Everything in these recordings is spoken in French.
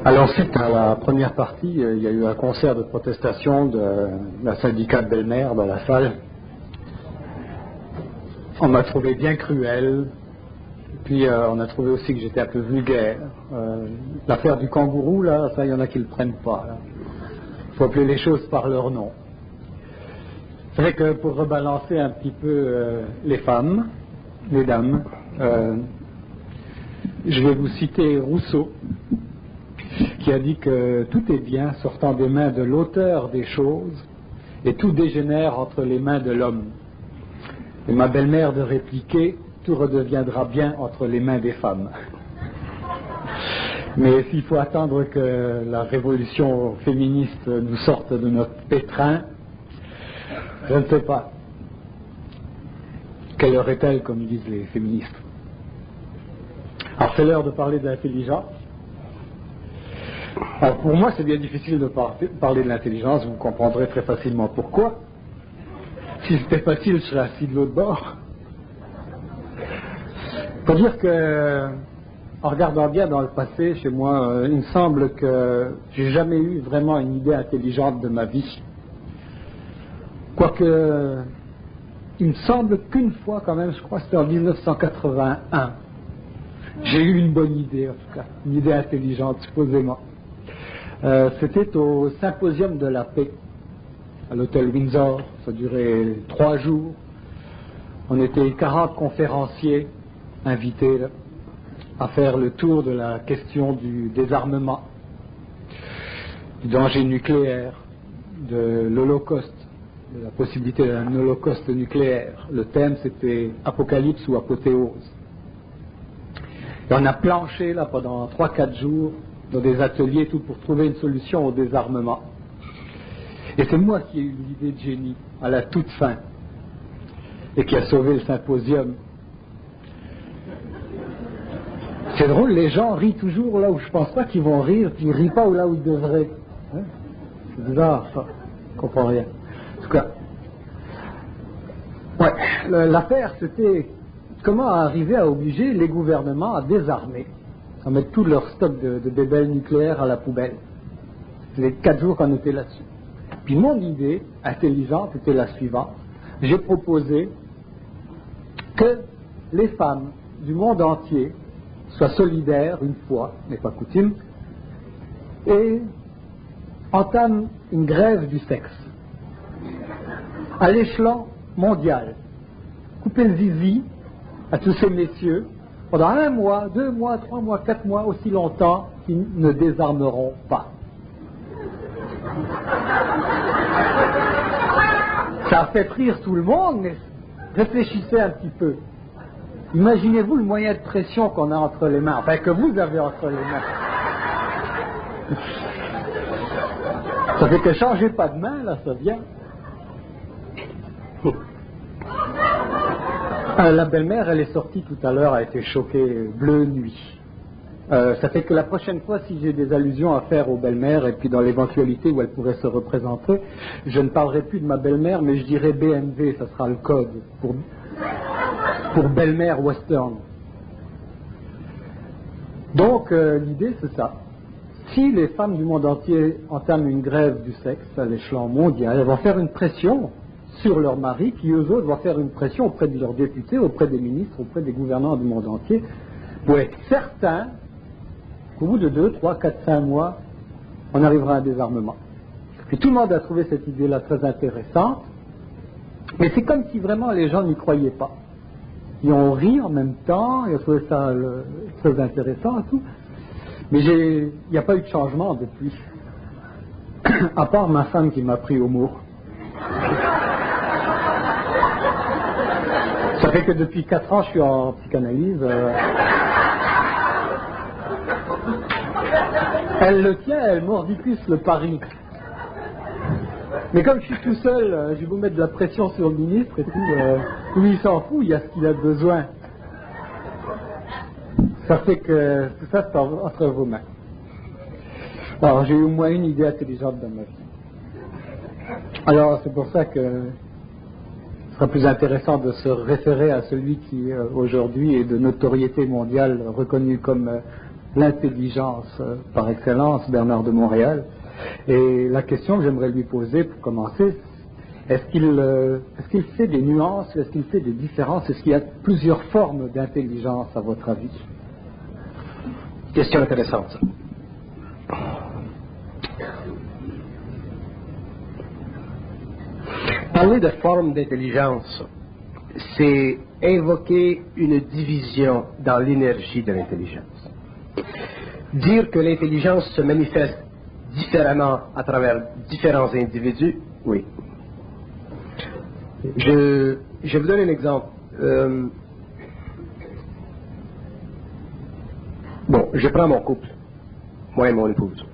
Alors ensuite, à la première partie, il y a eu un concert de protestation de la syndicate Belmer dans la salle. On m'a trouvé bien cruel, puis on a trouvé aussi que j'étais un peu vulgaire. L'affaire du kangourou, là, ça, il y en a qui ne le prennent pas. Il faut appeler les choses par leur nom. C'est vrai que pour rebalancer un petit peu les femmes, les dames, je vais vous citer Rousseau, qui a dit que tout est bien sortant des mains de l'auteur des choses et tout dégénère entre les mains de l'homme. Et ma belle-mère de répliquer, tout redeviendra bien entre les mains des femmes. Mais s'il faut attendre que la révolution féministe nous sorte de notre pétrin, je ne sais pas. Quelle heure est-elle, comme disent les féministes? Alors c'est l'heure de parler de l'intelligence. Alors pour moi c'est bien difficile de parler de l'intelligence, vous comprendrez très facilement pourquoi. Si c'était facile, je serais assis de l'autre bord. Il faut dire que, en regardant bien dans le passé, chez moi, il me semble que j'ai jamais eu vraiment une idée intelligente de ma vie. Quoique, il me semble qu'une fois quand même, je crois que c'était en 1981, j'ai eu une bonne idée en tout cas, une idée intelligente supposément. C'était au Symposium de la paix, à l'hôtel Windsor, ça durait 3 jours. On était 40 conférenciers invités là, à faire le tour de la question du désarmement, du danger nucléaire, de l'Holocauste, de la possibilité d'un holocauste nucléaire. Le thème c'était apocalypse ou apothéose. Et on a planché là pendant 3-4 jours dans des ateliers tout pour trouver une solution au désarmement. Et c'est moi qui ai eu l'idée de génie à la toute fin et qui a sauvé le symposium. C'est drôle, les gens rient toujours là où je pense pas qu'ils vont rire, puis ils rient pas là où ils devraient. Hein, c'est bizarre ça, je comprends rien. En tout cas, ouais, l'affaire c'était comment arriver à obliger les gouvernements à désarmer, à mettre tout leur stock de bébelles nucléaires à la poubelle. C'est les 4 jours qu'on était là-dessus. Puis mon idée intelligente était la suivante. J'ai proposé que les femmes du monde entier soient solidaires une fois, n'est pas coutume, et entament une grève du sexe à l'échelon mondial. Couper le zizi à tous ces messieurs pendant 1 mois, 2 mois, 3 mois, 4 mois, aussi longtemps qu'ils ne désarmeront pas. Ça a fait rire tout le monde, mais réfléchissez un petit peu. Imaginez-vous le moyen de pression qu'on a entre les mains, enfin que vous avez entre les mains. Ça fait que changez pas de main, là, ça vient. La belle-mère, elle est sortie tout à l'heure, a été choquée, bleue nuit. Ça fait que la prochaine fois, si j'ai des allusions à faire aux belles-mères, et puis dans l'éventualité où elles pourraient se représenter, je ne parlerai plus de ma belle-mère, mais je dirai BMW, ça sera le code pour belle-mère western. Donc l'idée c'est ça. Si les femmes du monde entier entament une grève du sexe à l'échelon mondial, elles vont faire une pression sur leurs maris, qui eux autres vont faire une pression auprès de leurs députés, auprès des ministres, auprès des gouvernants du monde entier, pour être certains qu'au bout de 2, 3, 4, 5 mois, on arrivera à un désarmement. Puis tout le monde a trouvé cette idée-là très intéressante, mais c'est comme si vraiment les gens n'y croyaient pas. Ils ont ri en même temps, ils ont trouvé ça très intéressant et tout, mais il n'y a pas eu de changement depuis, à part ma femme qui m'a pris au mot. Ça fait que depuis 4 ans je suis en psychanalyse. Elle le tient, elle mordicus le pari. Mais comme je suis tout seul, je vais vous mettre de la pression sur le ministre et tout. Lui il s'en fout, il y a ce qu'il a besoin. Ça fait que tout ça c'est entre vos mains. Alors j'ai eu au moins une idée intelligente dans ma vie. Alors c'est pour ça que ce sera plus intéressant de se référer à celui qui aujourd'hui est de notoriété mondiale, reconnu comme l'intelligence par excellence, Bernard de Montréal. Et la question que j'aimerais lui poser pour commencer, est-ce qu'il fait des nuances, est-ce qu'il fait des différences, est-ce qu'il y a plusieurs formes d'intelligence à votre avis? Question intéressante. Parler de forme d'intelligence, c'est invoquer une division dans l'énergie de l'intelligence. Dire que l'intelligence se manifeste différemment à travers différents individus, oui. Je vous donne un exemple. Bon, je prends mon couple, moi et mon épouse.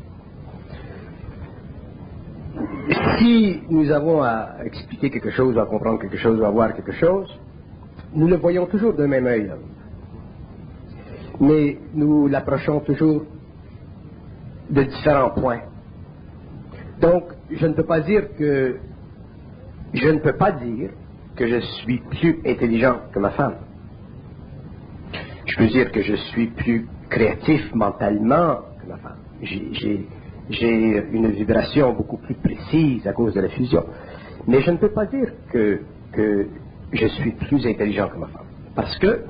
Si nous avons à expliquer quelque chose, à comprendre quelque chose, ou à voir quelque chose, nous le voyons toujours d'un même œil. Mais nous l'approchons toujours de différents points. Donc, je ne peux pas dire que je suis plus intelligent que ma femme. Je peux dire que je suis plus créatif mentalement que ma femme. J'ai une vibration beaucoup plus précise à cause de la fusion. Mais je ne peux pas dire que je suis plus intelligent que ma femme. Parce que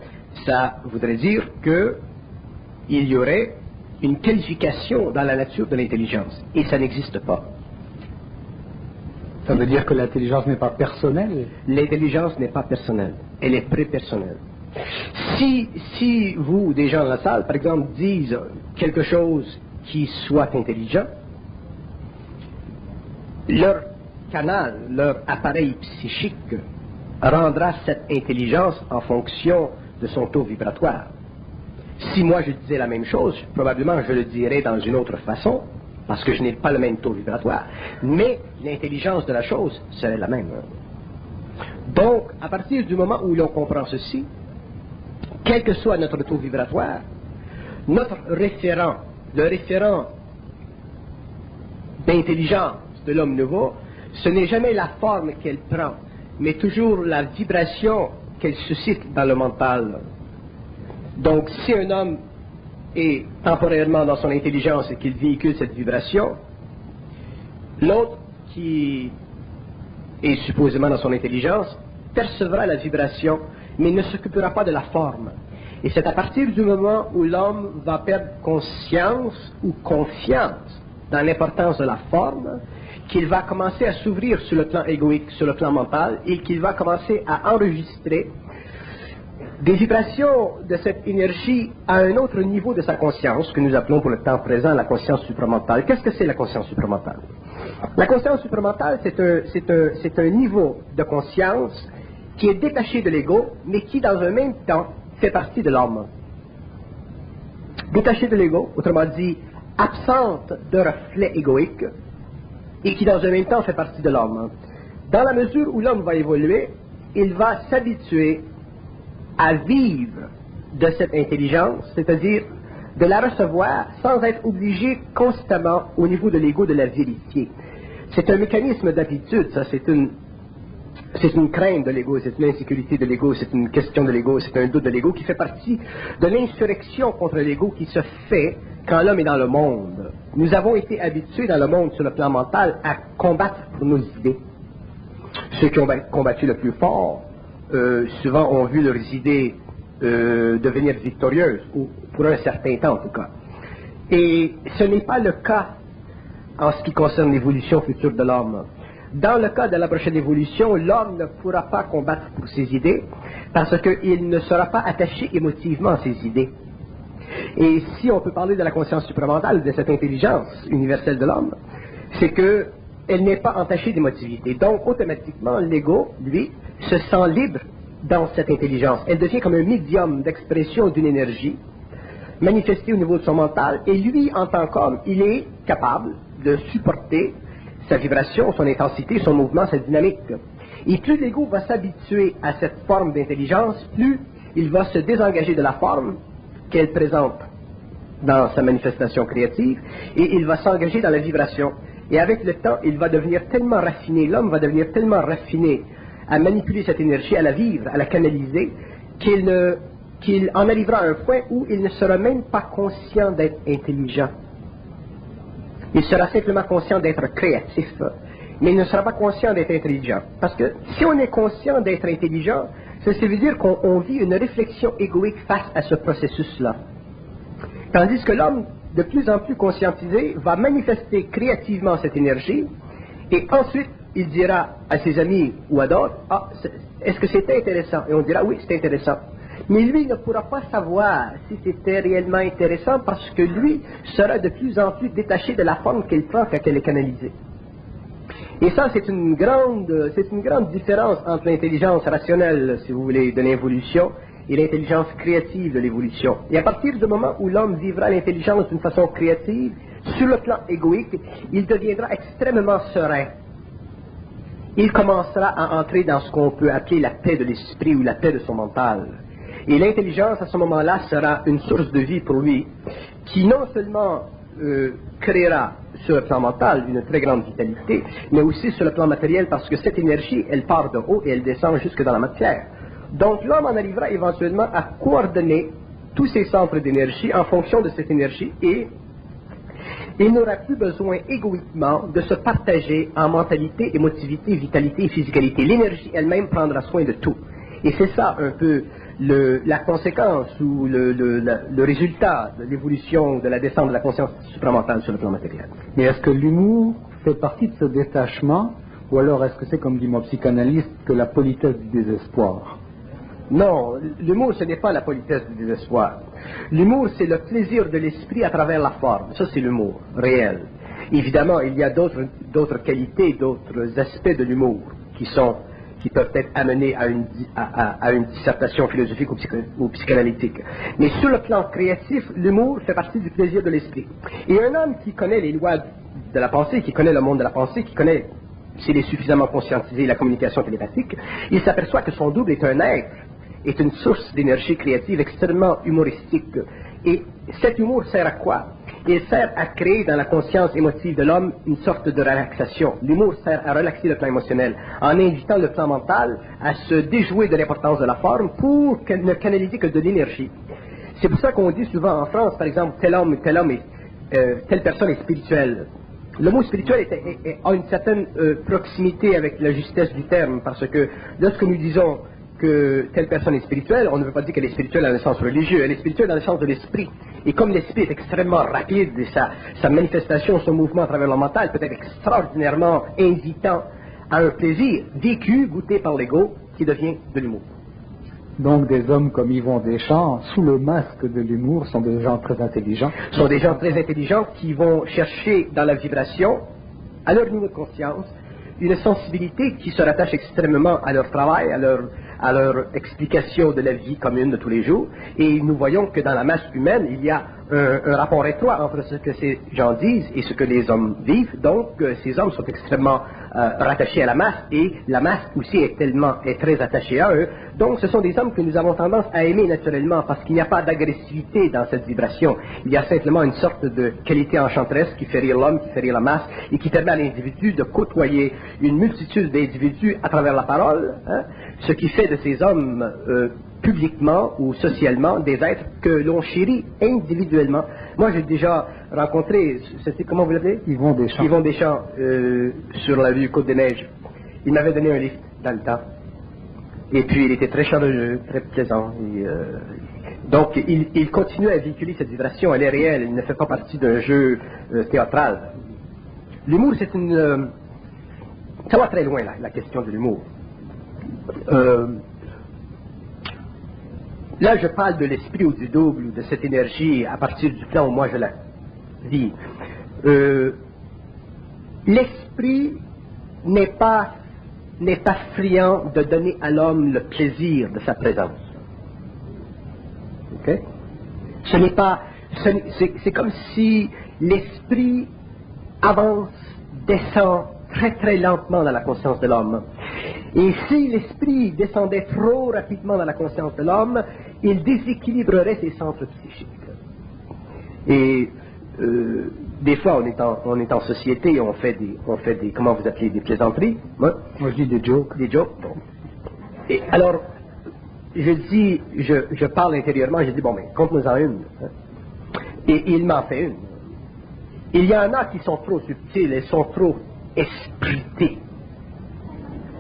ça voudrait dire qu'il y aurait une qualification dans la nature de l'intelligence. Et ça n'existe pas. Ça veut dire que l'intelligence n'est pas personnelle? L'intelligence n'est pas personnelle. Elle est prépersonnelle. Si vous, des gens dans la salle, par exemple, disent quelque chose qui soit intelligent, leur canal, leur appareil psychique rendra cette intelligence en fonction de son taux vibratoire. Si moi je disais la même chose, probablement je le dirais dans une autre façon, parce que je n'ai pas le même taux vibratoire, mais l'intelligence de la chose serait la même. Donc, à partir du moment où l'on comprend ceci, quel que soit notre taux vibratoire, notre référent, le référent d'intelligence de l'homme nouveau, ce n'est jamais la forme qu'elle prend, mais toujours la vibration qu'elle suscite dans le mental. Donc, si un homme est temporairement dans son intelligence et qu'il véhicule cette vibration, l'autre qui est supposément dans son intelligence percevra la vibration, mais ne s'occupera pas de la forme. Et c'est à partir du moment où l'homme va perdre conscience ou confiance dans l'importance de la forme qu'il va commencer à s'ouvrir sur le plan égoïque, sur le plan mental, et qu'il va commencer à enregistrer des vibrations de cette énergie à un autre niveau de sa conscience, que nous appelons pour le temps présent la conscience supramentale. Qu'est-ce que c'est la conscience supramentale? La conscience supramentale, c'est un niveau de conscience qui est détaché de l'ego, mais qui, dans un même temps, fait partie de l'homme. Détaché de l'ego, autrement dit, absente de reflet égoïque, et qui, dans un même temps, fait partie de l'homme. Dans la mesure où l'homme va évoluer, il va s'habituer à vivre de cette intelligence, c'est-à-dire de la recevoir sans être obligé constamment au niveau de l'ego de la vérifier. C'est un mécanisme d'habitude, ça, c'est une crainte de l'ego, c'est une insécurité de l'ego, c'est une question de l'ego, c'est un doute de l'ego qui fait partie de l'insurrection contre l'ego qui se fait quand l'homme est dans le monde. Nous avons été habitués dans le monde sur le plan mental à combattre pour nos idées. Ceux qui ont combattu le plus fort, souvent ont vu leurs idées devenir victorieuses, ou pour un certain temps en tout cas. Et ce n'est pas le cas en ce qui concerne l'évolution future de l'homme. Dans le cas de la prochaine évolution, l'homme ne pourra pas combattre pour ses idées parce qu'il ne sera pas attaché émotivement à ses idées. Et si on peut parler de la conscience supramentale, de cette intelligence universelle de l'homme, c'est qu'elle n'est pas entachée d'émotivité. Donc, automatiquement, l'ego, lui, se sent libre dans cette intelligence. Elle devient comme un médium d'expression d'une énergie manifestée au niveau de son mental, et lui, en tant qu'homme, il est capable de supporter sa vibration, son intensité, son mouvement, sa dynamique. Et plus l'ego va s'habituer à cette forme d'intelligence, plus il va se désengager de la forme qu'elle présente dans sa manifestation créative, et il va s'engager dans la vibration. Et avec le temps, il va devenir tellement raffiné, l'homme va devenir tellement raffiné à manipuler cette énergie, à la vivre, à la canaliser, qu'il ne qu'il en arrivera à un point où il ne sera même pas conscient d'être intelligent. Il sera simplement conscient d'être créatif, mais il ne sera pas conscient d'être intelligent. Parce que si on est conscient d'être intelligent, ça veut dire qu'on vit une réflexion égoïque face à ce processus-là. Tandis que l'homme, de plus en plus conscientisé, va manifester créativement cette énergie, et ensuite, il dira à ses amis ou à d'autres, « Ah, est-ce que c'était intéressant ?» Et on dira, « Oui, c'était intéressant. » Mais lui ne pourra pas savoir si c'était réellement intéressant parce que lui sera de plus en plus détaché de la forme qu'elle prend quand elle est canalisée. Et ça, c'est une grande différence entre l'intelligence rationnelle, si vous voulez, de l'évolution et l'intelligence créative de l'évolution. Et à partir du moment où l'homme vivra l'intelligence d'une façon créative, sur le plan égoïque, il deviendra extrêmement serein. Il commencera à entrer dans ce qu'on peut appeler la paix de l'esprit ou la paix de son mental. Et l'intelligence, à ce moment-là, sera une source de vie pour lui, qui non seulement créera sur le plan mental une très grande vitalité, mais aussi sur le plan matériel, parce que cette énergie, elle part de haut et elle descend jusque dans la matière. Donc l'homme en arrivera éventuellement à coordonner tous ses centres d'énergie en fonction de cette énergie, et il n'aura plus besoin égoïquement de se partager en mentalité, émotivité, vitalité et physicalité. L'énergie elle-même prendra soin de tout. Et c'est ça un peu la conséquence ou le résultat de l'évolution, de la descente de la conscience supramentale sur le plan matériel. Mais est-ce que l'humour fait partie de ce détachement, ou alors est-ce que c'est, comme dit mon psychanalyste, que la politesse du désespoir? Non, l'humour, ce n'est pas la politesse du désespoir. L'humour, c'est le plaisir de l'esprit à travers la forme. Ça, c'est l'humour réel. Évidemment, il y a d'autres qualités, d'autres aspects de l'humour qui peuvent être amenés à une dissertation philosophique ou psychanalytique. Mais sur le plan créatif, l'humour fait partie du plaisir de l'esprit. Et un homme qui connaît les lois de la pensée, qui connaît le monde de la pensée, qui connaît, s'il est suffisamment conscientisé, la communication télépathique, il s'aperçoit que son double est un être, est une source d'énergie créative extrêmement humoristique. Et cet humour sert à quoi? Il sert à créer dans la conscience émotive de l'homme une sorte de relaxation. L'humour sert à relaxer le plan émotionnel, en invitant le plan mental à se déjouer de l'importance de la forme pour ne canaliser que de l'énergie. C'est pour ça qu'on dit souvent en France, par exemple, telle personne est spirituelle. Le mot spirituel a une certaine proximité avec la justesse du terme, parce que lorsque nous disons que telle personne est spirituelle, on ne veut pas dire qu'elle est spirituelle dans le sens religieux, elle est spirituelle dans le sens de l'esprit. Et comme l'esprit est extrêmement rapide, et sa manifestation, son mouvement à travers le mental peut être extraordinairement invitant à un plaisir vécu, goûté par l'ego, qui devient de l'humour. Donc des hommes comme Yvon Deschamps, sous le masque de l'humour, sont des gens très intelligents. Sont des gens très intelligents qui vont chercher dans la vibration, à leur niveau de conscience, une sensibilité qui se rattache extrêmement à leur travail, à leur explication de la vie commune de tous les jours. Et nous voyons que dans la masse humaine, il y a un rapport étroit entre ce que ces gens disent et ce que les hommes vivent. Donc, ces hommes sont extrêmement rattachés à la masse, et la masse aussi est très attachée à eux. Donc, ce sont des hommes que nous avons tendance à aimer naturellement, parce qu'il n'y a pas d'agressivité dans cette vibration. Il y a simplement une sorte de qualité enchanteresse qui fait rire l'homme, qui fait rire la masse, et qui permet à l'individu de côtoyer une multitude d'individus à travers la parole, hein, ce qui fait de ces hommes publiquement ou socialement des êtres que l'on chérit individuellement. Moi, j'ai déjà rencontré, comment vous l'appelez? Yvon Deschamps. Yvon Deschamps, sur la rue Côte-des-Neiges. Il m'avait donné un lift dans le temps. Et puis, il était très chaleureux, très plaisant. Et, donc, il continue à véhiculer cette vibration, elle est réelle, il ne fait pas partie d'un jeu théâtral. L'humour, c'est une... ça va très loin, la question de l'humour. Là, je parle de l'esprit ou du double, ou de cette énergie à partir du plan où moi je la vis. L'esprit n'est pas friand de donner à l'homme le plaisir de sa présence. Ok? Ce n'est pas... c'est comme si l'esprit avance, descend très très lentement dans la conscience de l'homme. Et si l'esprit descendait trop rapidement dans la conscience de l'homme, il déséquilibrerait ses centres psychiques. Et des fois, on est en société, on fait des comment vous appelez, des plaisanteries. Hein? Moi, je dis des jokes. Des jokes, bon. Et alors, je dis, je parle intérieurement, je dis, bon, mais compte-nous-en une. Hein. Et il m'en fait une. Il y en a qui sont trop subtils et sont trop esprités.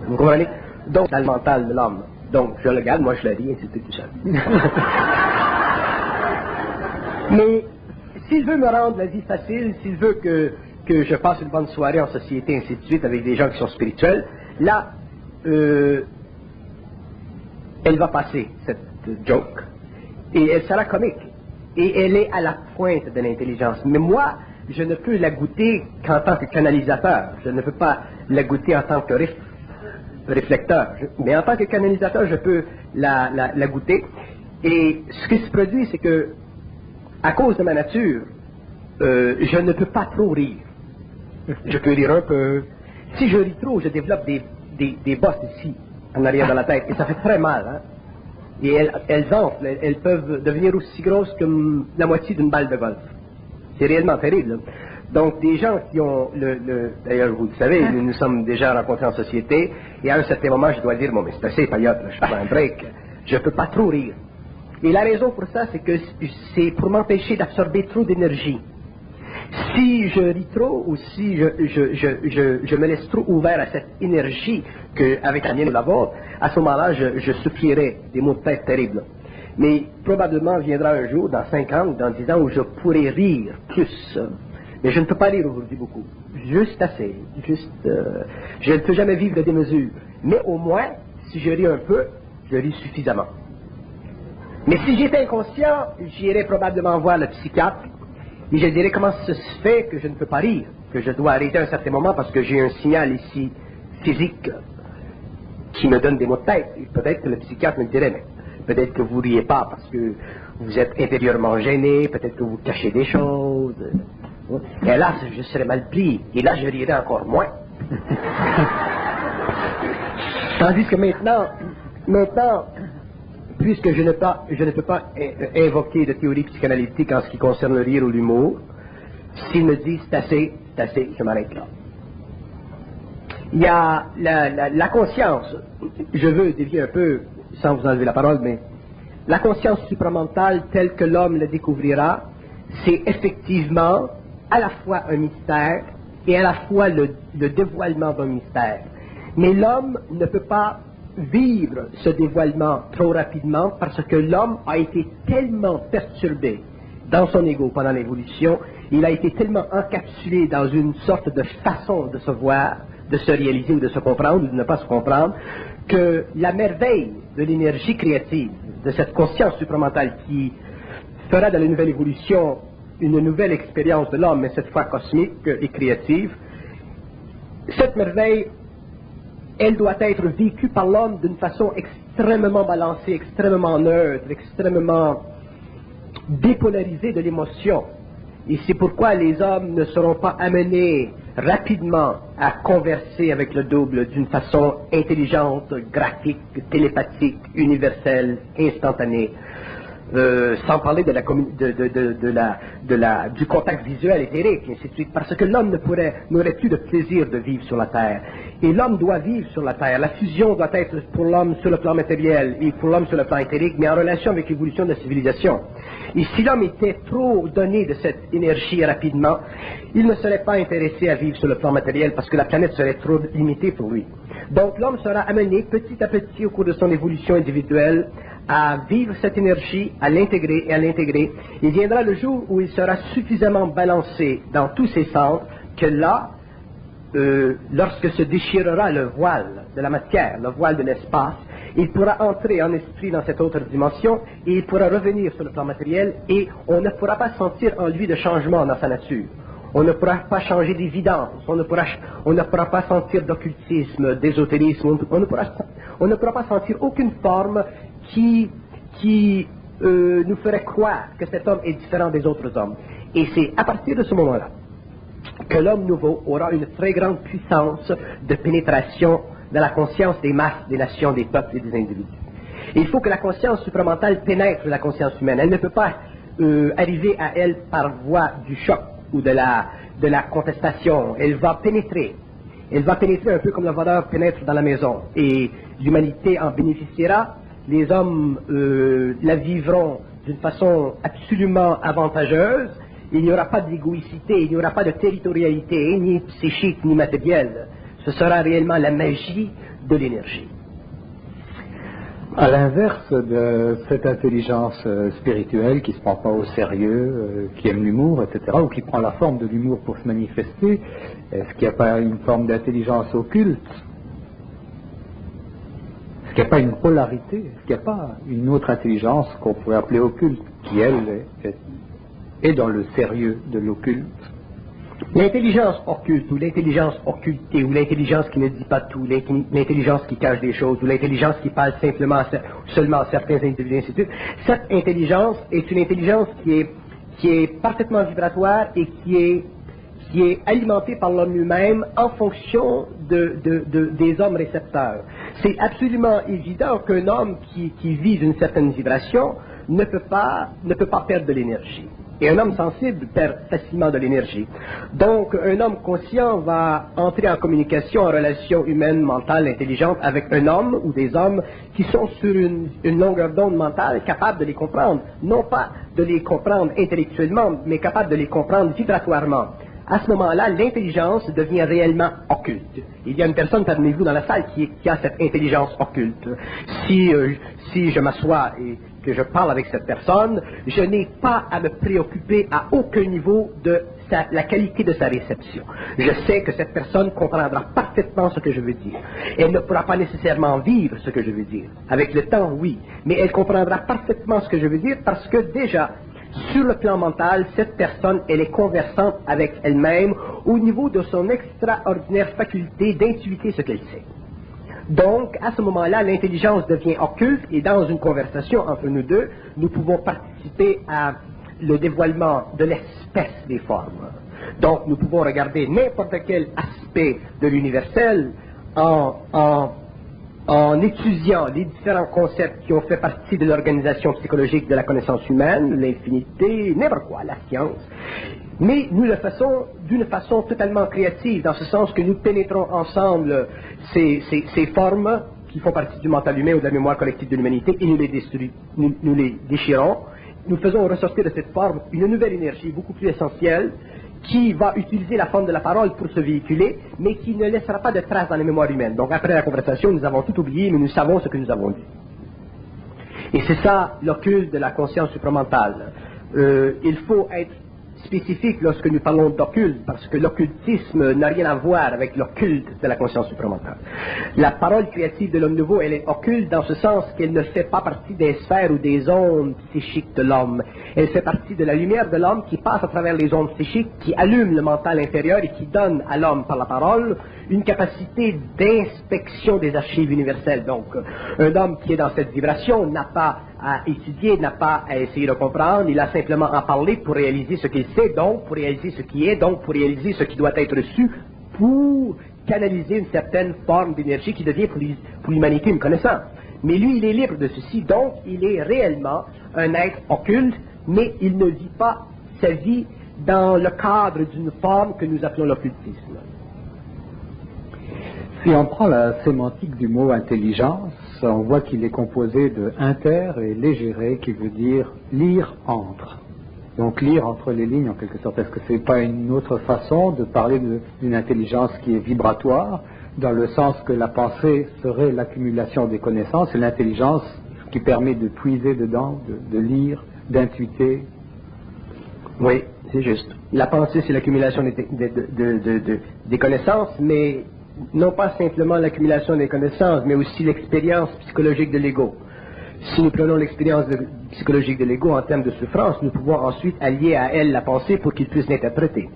Vous comprenez? Donc, c'est le mental de l'homme. Donc, je le garde, moi je le dis, et c'est tout seul. Mais, s'il veut me rendre la vie facile, s'il veut que je passe une bonne soirée en société, ainsi de suite, avec des gens qui sont spirituels, là, elle va passer, cette joke, et elle sera comique. Et elle est à la pointe de l'intelligence. Mais moi, je ne peux la goûter qu'en tant que canalisateur. Je ne peux pas la goûter en tant que réflecteur. Mais en tant que canalisateur, je peux la goûter. Et ce qui se produit, c'est que, à cause de ma nature, je ne peux pas trop rire. Je peux rire un peu. Si je ris trop, je développe des bosses ici, en arrière de la tête. Et ça fait très mal, hein. Et elles enflent, elles peuvent devenir aussi grosses que la moitié d'une balle de golf. C'est réellement terrible. Donc, des gens qui ont d'ailleurs, vous le savez, nous sommes déjà rencontrés en société, et à un certain moment, je dois dire, bon, mais c'est assez, paillotte, je fais un break. Je ne peux pas trop rire. Et la raison pour ça, c'est que c'est pour m'empêcher d'absorber trop d'énergie. Si je ris trop, ou si je me laisse trop ouvert à cette énergie qu'avec la mienne ou la vôtre, à ce moment-là, je souffrirai des maux de tête terribles. Mais probablement viendra un jour, dans 5 ans ou dans 10 ans, où je pourrai rire plus. Mais je ne peux pas rire aujourd'hui beaucoup. Juste assez. Je ne peux jamais vivre de démesure. Mais au moins, si je ris un peu, je ris suffisamment. Mais si j'étais inconscient, j'irais probablement voir le psychiatre. Et je dirais comment ça se fait que je ne peux pas rire, que je dois arrêter à un certain moment parce que j'ai un signal ici physique qui me donne des maux de tête. Et peut-être que le psychiatre me dirait, mais peut-être que vous riez pas parce que vous êtes intérieurement gêné, peut-être que vous cachez des choses. Et là, je serais mal pris. Et là, je rirais encore moins. Tandis que maintenant, puisque je ne peux pas invoquer de théorie psychanalytique en ce qui concerne le rire ou l'humour, s'il me dit c'est assez, je m'arrête là. Il y a la conscience, je veux dévier un peu, sans vous enlever la parole, mais la conscience supramentale telle que l'homme la découvrira, c'est effectivement à la fois un mystère et à la fois le dévoilement d'un mystère. Mais l'homme ne peut pas vivre ce dévoilement trop rapidement parce que l'homme a été tellement perturbé dans son ego pendant l'évolution, il a été tellement encapsulé dans une sorte de façon de se voir, de se réaliser ou de se comprendre ou de ne pas se comprendre, que la merveille de l'énergie créative, de cette conscience supramentale qui fera dans la nouvelle évolution une nouvelle expérience de l'homme, mais cette fois cosmique et créative, cette merveille, elle doit être vécue par l'homme d'une façon extrêmement balancée, extrêmement neutre, extrêmement dépolarisée de l'émotion. Et c'est pourquoi les hommes ne seront pas amenés rapidement à converser avec le double d'une façon intelligente, graphique, télépathique, universelle, instantanée. Sans parler du contact visuel éthérique, et ainsi de suite, parce que l'homme n'aurait plus de plaisir de vivre sur la Terre. Et l'homme doit vivre sur la Terre. La fusion doit être pour l'homme sur le plan matériel et pour l'homme sur le plan éthérique, mais en relation avec l'évolution de la civilisation. Et si l'homme était trop donné de cette énergie rapidement, il ne serait pas intéressé à vivre sur le plan matériel parce que la planète serait trop limitée pour lui. Donc l'homme sera amené petit à petit au cours de son évolution individuelle à vivre cette énergie, à l'intégrer et à l'intégrer. Il viendra le jour où il sera suffisamment balancé dans tous ses centres que là, lorsque se déchirera le voile de la matière, le voile de l'espace, il pourra entrer en esprit dans cette autre dimension et il pourra revenir sur le plan matériel et on ne pourra pas sentir en lui de changement dans sa nature. On ne pourra pas changer d'évidence, on ne pourra pas sentir d'occultisme, d'ésotérisme, on ne pourra pas sentir aucune forme qui nous ferait croire que cet homme est différent des autres hommes. Et c'est à partir de ce moment-là que l'homme nouveau aura une très grande puissance de pénétration dans la conscience des masses, des nations, des peuples et des individus. Et il faut que la conscience supramentale pénètre la conscience humaine. Elle ne peut pas arriver à elle par voie du choc ou de la contestation. Elle va pénétrer. Elle va pénétrer un peu comme le voleur pénètre dans la maison. Et l'humanité en bénéficiera les hommes la vivront d'une façon absolument avantageuse. Il n'y aura pas d'égoïcité, il n'y aura pas de territorialité, ni psychique, ni matérielle. Ce sera réellement la magie de l'énergie. À l'inverse de cette intelligence spirituelle qui ne se prend pas au sérieux, qui aime l'humour, etc., ou qui prend la forme de l'humour pour se manifester, est-ce qu'il n'y a pas une forme d'intelligence occulte? Est-ce qu'il n'y a pas une polarité? Est-ce qu'il n'y a pas une autre intelligence qu'on pourrait appeler occulte, qui, elle, est dans le sérieux de l'occulte? L'intelligence occulte, ou l'intelligence occultée, ou l'intelligence qui ne dit pas tout, l'intelligence qui cache des choses, ou l'intelligence qui parle seulement à certains individus, ainsi de suite, cette intelligence est une intelligence qui est parfaitement vibratoire et qui est alimentée par l'homme lui-même en fonction des hommes récepteurs. C'est absolument évident qu'un homme qui vise une certaine vibration ne peut pas perdre de l'énergie. Et un homme sensible perd facilement de l'énergie. Donc, un homme conscient va entrer en communication, en relation humaine, mentale, intelligente avec un homme ou des hommes qui sont sur une longueur d'onde mentale capable de les comprendre. Non pas de les comprendre intellectuellement, mais capable de les comprendre vibratoirement. À ce moment-là, l'intelligence devient réellement occulte. Il y a une personne parmi vous dans la salle qui a cette intelligence occulte. Si je m'assois et que je parle avec cette personne, je n'ai pas à me préoccuper à aucun niveau de la qualité de sa réception. Je sais que cette personne comprendra parfaitement ce que je veux dire. Elle ne pourra pas nécessairement vivre ce que je veux dire. Avec le temps, oui. Mais elle comprendra parfaitement ce que je veux dire parce que déjà, sur le plan mental, cette personne, elle est conversante avec elle-même au niveau de son extraordinaire faculté d'intuiter ce qu'elle sait. Donc, à ce moment-là, l'intelligence devient occulte et dans une conversation entre nous deux, nous pouvons participer à le dévoilement de l'espèce des formes. Donc, nous pouvons regarder n'importe quel aspect de l'universel en étudiant les différents concepts qui ont fait partie de l'organisation psychologique de la connaissance humaine, l'infinité, n'importe quoi, la science. Mais nous le faisons d'une façon totalement créative, dans ce sens que nous pénétrons ensemble ces formes qui font partie du mental humain ou de la mémoire collective de l'humanité et nous les déchirons. Nous faisons ressortir de cette forme une nouvelle énergie beaucoup plus essentielle qui va utiliser la forme de la parole pour se véhiculer, mais qui ne laissera pas de traces dans la mémoire humaine. Donc après la conversation, nous avons tout oublié, mais nous savons ce que nous avons dit. Et c'est ça l'occulte de la conscience supramentale. Il faut être spécifique lorsque nous parlons d'occulte, parce que l'occultisme n'a rien à voir avec l'occulte de la conscience supramentale. La parole créative de l'homme nouveau, elle est occulte dans ce sens qu'elle ne fait pas partie des sphères ou des ondes psychiques de l'homme. Elle fait partie de la lumière de l'homme qui passe à travers les ondes psychiques, qui allume le mental intérieur et qui donne à l'homme, par la parole, une capacité d'inspection des archives universelles. Donc, un homme qui est dans cette vibration n'a pas à étudier, n'a pas à essayer de comprendre, il a simplement à parler pour réaliser ce qu'il sait, donc pour réaliser ce qui est, donc pour réaliser ce qui doit être reçu, pour canaliser une certaine forme d'énergie qui devient pour l'humanité une connaissance. Mais lui, il est libre de ceci, donc il est réellement un être occulte, mais il ne vit pas sa vie dans le cadre d'une forme que nous appelons l'occultisme. Si on prend la sémantique du mot intelligence, on voit qu'il est composé de inter et légéré, qui veut dire lire entre. Donc lire entre les lignes en quelque sorte. Est-ce que ce n'est pas une autre façon de parler d'une intelligence qui est vibratoire, dans le sens que la pensée serait l'accumulation des connaissances et l'intelligence qui permet de puiser dedans, de lire, d'intuiter? Oui, c'est juste. La pensée, c'est l'accumulation des connaissances, mais non pas simplement l'accumulation des connaissances, mais aussi l'expérience psychologique de l'ego. Si nous prenons l'expérience psychologique de l'ego en termes de souffrance, nous pouvons ensuite allier à elle la pensée pour qu'il puisse l'interpréter.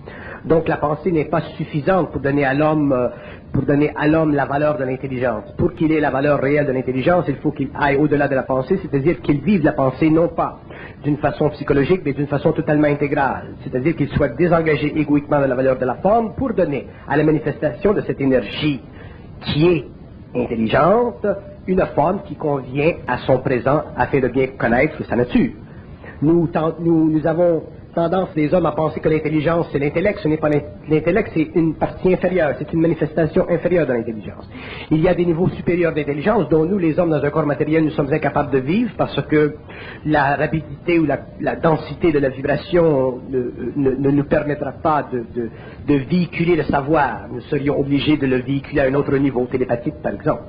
Donc la pensée n'est pas suffisante pour donner à l'homme la valeur de l'intelligence. Pour qu'il ait la valeur réelle de l'intelligence, il faut qu'il aille au-delà de la pensée, c'est-à-dire qu'il vive la pensée non pas d'une façon psychologique, mais d'une façon totalement intégrale. C'est-à-dire qu'il soit désengagé égoïquement de la valeur de la forme pour donner à la manifestation de cette énergie qui est intelligente une forme qui convient à son présent afin de bien connaître sa nature. Nous avons tendance des hommes à penser que l'intelligence c'est l'intellect. Ce n'est pas l'intellect, c'est une partie inférieure, c'est une manifestation inférieure de l'intelligence. Il y a des niveaux supérieurs d'intelligence dont nous, les hommes, dans un corps matériel, nous sommes incapables de vivre parce que la rapidité ou la densité de la vibration ne nous permettra pas de véhiculer le savoir. Nous serions obligés de le véhiculer à un autre niveau, télépathique par exemple.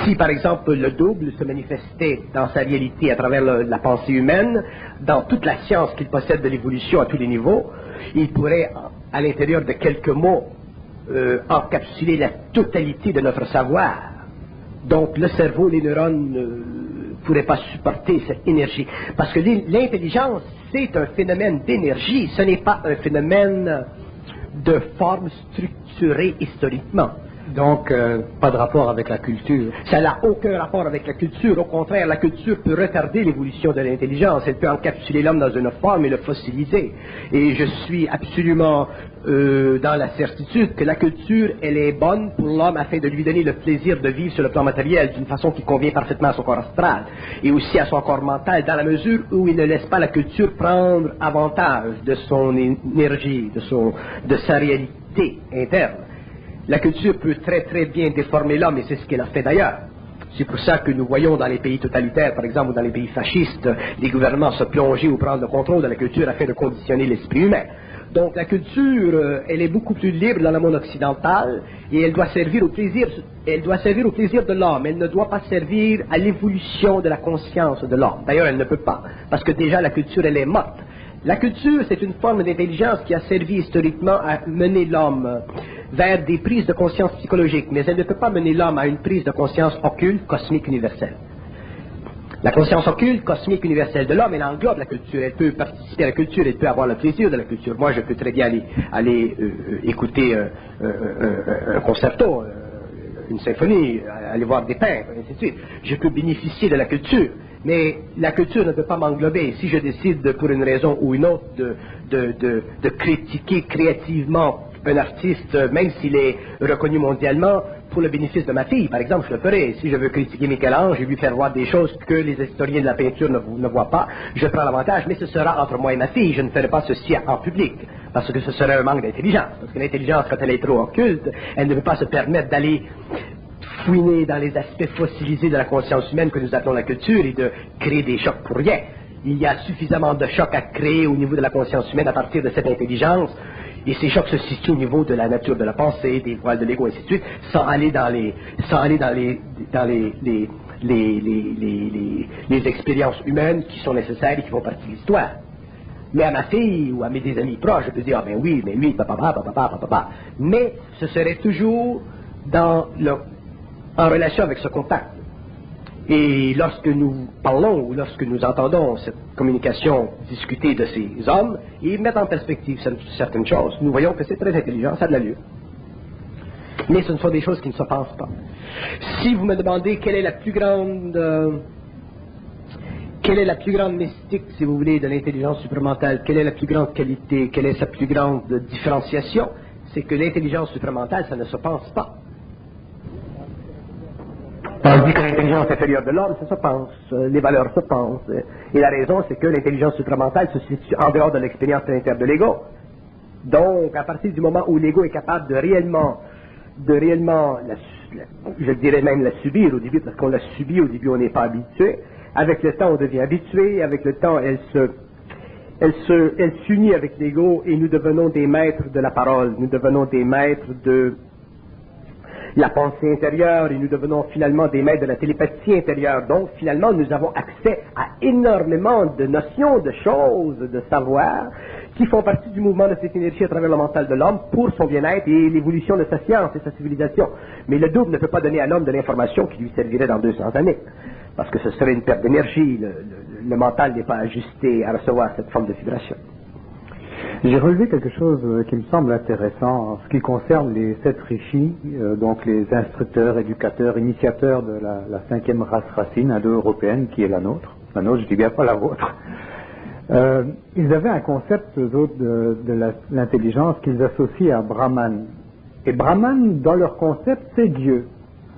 Si, par exemple, le double se manifestait dans sa réalité à travers la pensée humaine, dans toute la science qu'il possède de l'évolution à tous les niveaux, il pourrait, à l'intérieur de quelques mots, encapsuler la totalité de notre savoir. Donc, le cerveau, les neurones ne pourraient pas supporter cette énergie. Parce que l'intelligence, c'est un phénomène d'énergie, ce n'est pas un phénomène de forme structurée historiquement. Donc, pas de rapport avec la culture. Ça n'a aucun rapport avec la culture. Au contraire, la culture peut retarder l'évolution de l'intelligence. Elle peut encapsuler l'homme dans une forme et le fossiliser. Et je suis absolument dans la certitude que la culture, elle est bonne pour l'homme afin de lui donner le plaisir de vivre sur le plan matériel d'une façon qui convient parfaitement à son corps astral et aussi à son corps mental, dans la mesure où il ne laisse pas la culture prendre avantage de son énergie, de sa réalité interne. La culture peut très très bien déformer l'homme, et c'est ce qu'elle a fait d'ailleurs. C'est pour ça que nous voyons dans les pays totalitaires, par exemple, ou dans les pays fascistes, les gouvernements se plonger ou prendre le contrôle de la culture afin de conditionner l'esprit humain. Donc la culture, elle est beaucoup plus libre dans le monde occidental, et elle doit servir au plaisir de l'homme. Elle ne doit pas servir à l'évolution de la conscience de l'homme. D'ailleurs, elle ne peut pas, parce que déjà la culture, elle est morte. La culture, c'est une forme d'intelligence qui a servi historiquement à mener l'homme vers des prises de conscience psychologiques, mais elle ne peut pas mener l'homme à une prise de conscience occulte, cosmique, universelle. La conscience occulte, cosmique, universelle de l'homme, elle englobe la culture, elle peut participer à la culture, elle peut avoir le plaisir de la culture. Moi, je peux très bien aller écouter un concerto, une symphonie, aller voir des peintres, et ainsi de suite. Je peux bénéficier de la culture. Mais la culture ne peut pas m'englober. Si je décide, pour une raison ou une autre, de critiquer créativement un artiste, même s'il est reconnu mondialement, pour le bénéfice de ma fille, par exemple, je le ferai. Si je veux critiquer Michel-Ange et lui faire voir des choses que les historiens de la peinture ne voient pas, je prends l'avantage, mais ce sera entre moi et ma fille. Je ne ferai pas ceci en public, parce que ce serait un manque d'intelligence. Parce que l'intelligence, quand elle est trop occulte, elle ne peut pas se permettre d'aller fouiner dans les aspects fossilisés de la conscience humaine que nous appelons la culture et de créer des chocs pour rien. Il y a suffisamment de chocs à créer au niveau de la conscience humaine à partir de cette intelligence, et ces chocs se situent au niveau de la nature de la pensée, des voiles de l'ego, et ainsi de suite, sans aller dans les expériences humaines qui sont nécessaires et qui font partie de l'histoire. Mais à ma fille ou à des amis proches, je peux dire, ah ben oui, mais lui, papa. Mais ce serait toujours en relation avec ce contact. Et lorsque nous parlons ou lorsque nous entendons cette communication discutée de ces hommes, ils mettent en perspective certaines choses. Nous voyons que c'est très intelligent, ça a de l'allure. Mais ce ne sont des choses qui ne se pensent pas. Si vous me demandez quelle est la plus grande mystique, si vous voulez, de l'intelligence supramentale, quelle est la plus grande qualité, quelle est sa plus grande différenciation, c'est que l'intelligence supramentale, ça ne se pense pas. Tandis que l'intelligence inférieure de l'homme, ça se pense, les valeurs se pensent. Et la raison, c'est que l'intelligence supramentale se situe en dehors de l'expérience planétaire de l'ego. Donc, à partir du moment où l'ego est capable de réellement, je dirais même la subir au début, parce qu'on l'a subi au début, on n'est pas habitué. Avec le temps, on devient habitué. Avec le temps, elle s'unit avec l'ego et nous devenons des maîtres de la parole. Nous devenons des maîtres de la pensée intérieure et nous devenons finalement des maîtres de la télépathie intérieure. Donc, finalement, nous avons accès à énormément de notions, de choses, de savoir qui font partie du mouvement de cette énergie à travers le mental de l'homme pour son bien-être et l'évolution de sa science et sa civilisation. Mais le double ne peut pas donner à l'homme de l'information qui lui servirait dans 200 années, parce que ce serait une perte d'énergie. Le mental n'est pas ajusté à recevoir cette forme de vibration. J'ai relevé quelque chose qui me semble intéressant en ce qui concerne les 7 rishis, donc les instructeurs, éducateurs, initiateurs de la 5e race racine indo-européenne qui est la nôtre, je dis bien pas la vôtre. Ils avaient un concept, eux autres, de l'intelligence qu'ils associent à Brahman. Et Brahman, dans leur concept, c'est Dieu.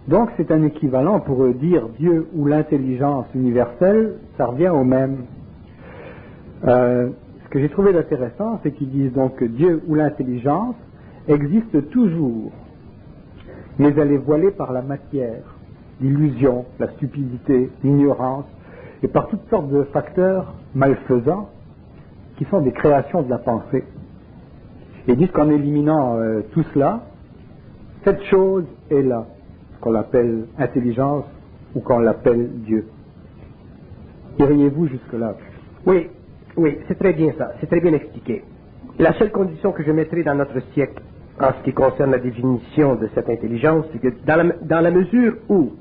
Donc c'est un équivalent pour eux. Dire Dieu ou l'intelligence universelle, ça revient au même. Ce ce que j'ai trouvé d'intéressant, c'est qu'ils disent donc que Dieu ou l'intelligence existe toujours, mais elle est voilée par la matière, l'illusion, la stupidité, l'ignorance, et par toutes sortes de facteurs malfaisants qui sont des créations de la pensée. Et ils disent qu'en éliminant tout cela, cette chose est là, qu'on l'appelle intelligence ou qu'on l'appelle Dieu. Iriez-vous jusque-là? Oui, c'est très bien ça, c'est très bien expliqué. La seule condition que je mettrai dans notre siècle en ce qui concerne la définition de cette intelligence, c'est que dans la mesure où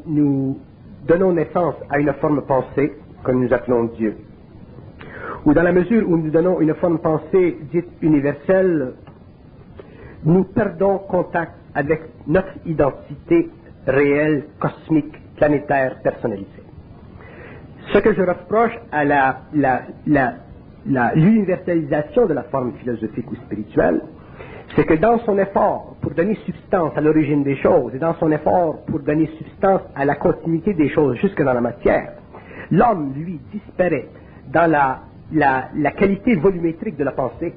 nous donnons naissance à une forme pensée que nous appelons Dieu, ou dans la mesure où nous donnons une forme pensée dite universelle, nous perdons contact avec notre identité réelle, cosmique, planétaire, personnalisée. Ce que je reproche à l'universalisation de la forme philosophique ou spirituelle, c'est que dans son effort pour donner substance à l'origine des choses et dans son effort pour donner substance à la continuité des choses jusque dans la matière, l'homme, lui, disparaît dans la qualité volumétrique de la pensée.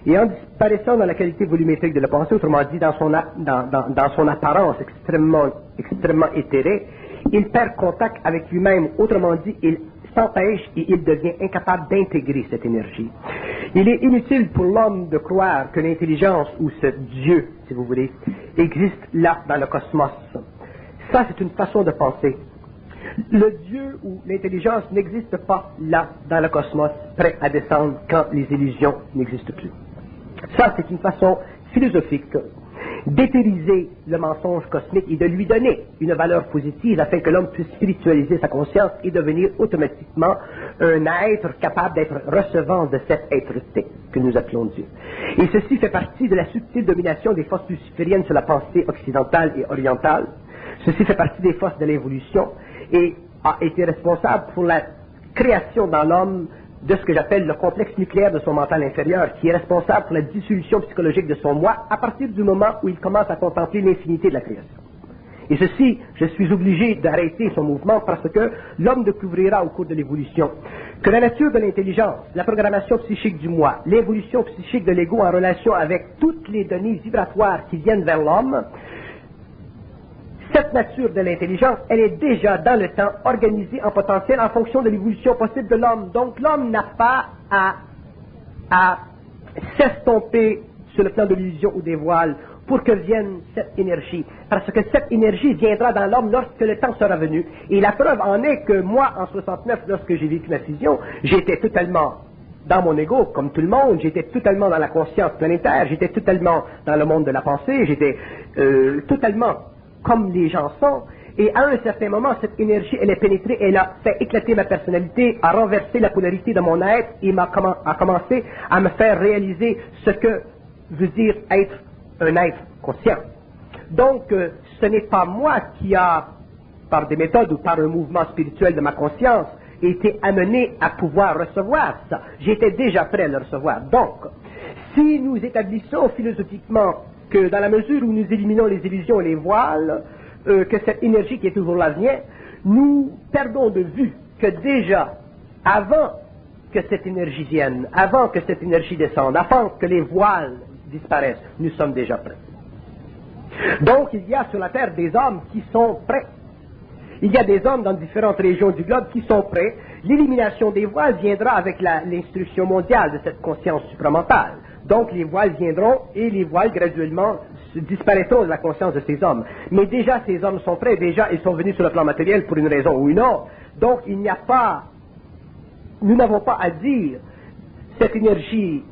Et en disparaissant dans la qualité volumétrique de la pensée, autrement dit dans son apparence extrêmement éthérée, il perd contact avec lui-même, autrement dit, il s'empêche et il devient incapable d'intégrer cette énergie. Il est inutile pour l'homme de croire que l'intelligence ou ce Dieu, si vous voulez, existe là dans le cosmos. Ça, c'est une façon de penser. Le Dieu ou l'intelligence n'existe pas là dans le cosmos, prêt à descendre quand les illusions n'existent plus. Ça, c'est une façon philosophique d'éthériser le mensonge cosmique et de lui donner une valeur positive afin que l'homme puisse spiritualiser sa conscience et devenir automatiquement un être capable d'être recevant de cette êtreté que nous appelons Dieu. Et ceci fait partie de la subtile domination des forces lucifériennes sur la pensée occidentale et orientale. Ceci fait partie des forces de l'évolution et a été responsable pour la création dans l'homme de ce que j'appelle le complexe nucléaire de son mental inférieur, qui est responsable pour la dissolution psychologique de son moi à partir du moment où il commence à contempler l'infinité de la création. Et ceci, je suis obligé d'arrêter son mouvement parce que l'homme découvrira au cours de l'évolution que la nature de l'intelligence, la programmation psychique du moi, l'évolution psychique de l'ego en relation avec toutes les données vibratoires qui viennent vers l'homme, cette nature de l'intelligence, elle est déjà dans le temps organisée en potentiel en fonction de l'évolution possible de l'homme. Donc l'homme n'a pas à s'estomper sur le plan de l'illusion ou des voiles pour que vienne cette énergie. Parce que cette énergie viendra dans l'homme lorsque le temps sera venu. Et la preuve en est que moi, en 69, lorsque j'ai vécu ma fusion, j'étais totalement dans mon ego, comme tout le monde, j'étais totalement dans la conscience planétaire, j'étais totalement dans le monde de la pensée, j'étais totalement comme les gens sont, et à un certain moment, cette énergie, elle est pénétrée, elle a fait éclater ma personnalité, a renversé la polarité de mon être, et a commencé à me faire réaliser ce que veut dire être un être conscient. Donc, ce n'est pas moi qui a, par des méthodes ou par un mouvement spirituel de ma conscience, été amené à pouvoir recevoir ça. J'étais déjà prêt à le recevoir. Donc, si nous établissons philosophiquement que dans la mesure où nous éliminons les illusions et les voiles, que cette énergie qui est toujours là vient, nous perdons de vue que déjà, avant que cette énergie vienne, avant que cette énergie descende, avant que les voiles disparaissent, nous sommes déjà prêts. Donc il y a sur la Terre des hommes qui sont prêts. Il y a des hommes dans différentes régions du globe qui sont prêts. L'élimination des voiles viendra avec l'instruction mondiale de cette conscience supramentale. Donc les voiles viendront et les voiles graduellement disparaîtront de la conscience de ces hommes. Mais déjà ces hommes sont prêts, déjà ils sont venus sur le plan matériel pour une raison ou une autre. Donc il n'y a pas, nous n'avons pas à dire, cette énergie,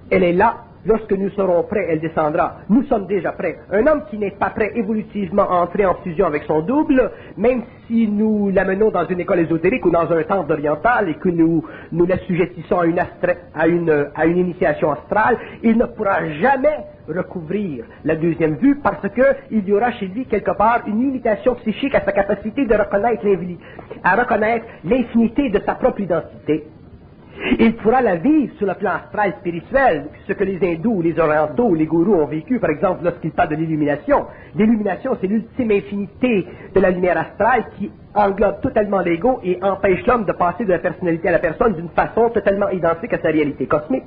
elle est là, lorsque nous serons prêts, elle descendra. Nous sommes déjà prêts. Un homme qui n'est pas prêt évolutivement à entrer en fusion avec son double, même si nous l'amenons dans une école ésotérique ou dans un temple oriental et que nous l'assujettissons à une initiation astrale, il ne pourra jamais recouvrir la deuxième vue parce qu'il y aura chez lui quelque part une limitation psychique à sa capacité de reconnaître l'infinité de sa propre identité. Il pourra la vivre sur le plan astral spirituel, ce que les hindous, les orientaux, les gourous ont vécu, par exemple, lorsqu'ils parlent de l'illumination. L'illumination, c'est l'ultime infinité de la lumière astrale qui englobe totalement l'ego et empêche l'homme de passer de la personnalité à la personne d'une façon totalement identique à sa réalité cosmique.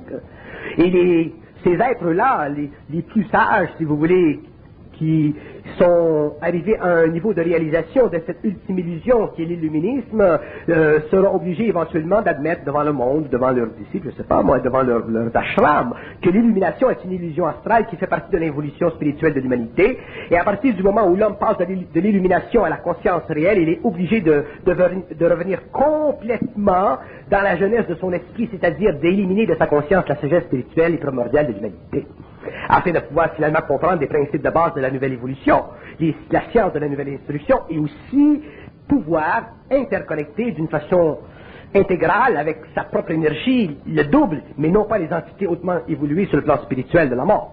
Et ces êtres-là, les plus sages, si vous voulez, qui sont arrivés à un niveau de réalisation de cette ultime illusion qui est l'illuminisme, seront obligés éventuellement d'admettre devant le monde, devant leurs disciples, je ne sais pas moi, devant leurs ashram, que l'illumination est une illusion astrale qui fait partie de l'évolution spirituelle de l'humanité. Et à partir du moment où l'homme passe de l'illumination à la conscience réelle, il est obligé de revenir complètement dans la jeunesse de son esprit, c'est-à-dire d'éliminer de sa conscience la sagesse spirituelle et primordiale de l'humanité, afin de pouvoir finalement comprendre les principes de base de la nouvelle évolution, la science de la nouvelle instruction, et aussi pouvoir interconnecter d'une façon intégrale avec sa propre énergie, le double, mais non pas les entités hautement évoluées sur le plan spirituel de la mort.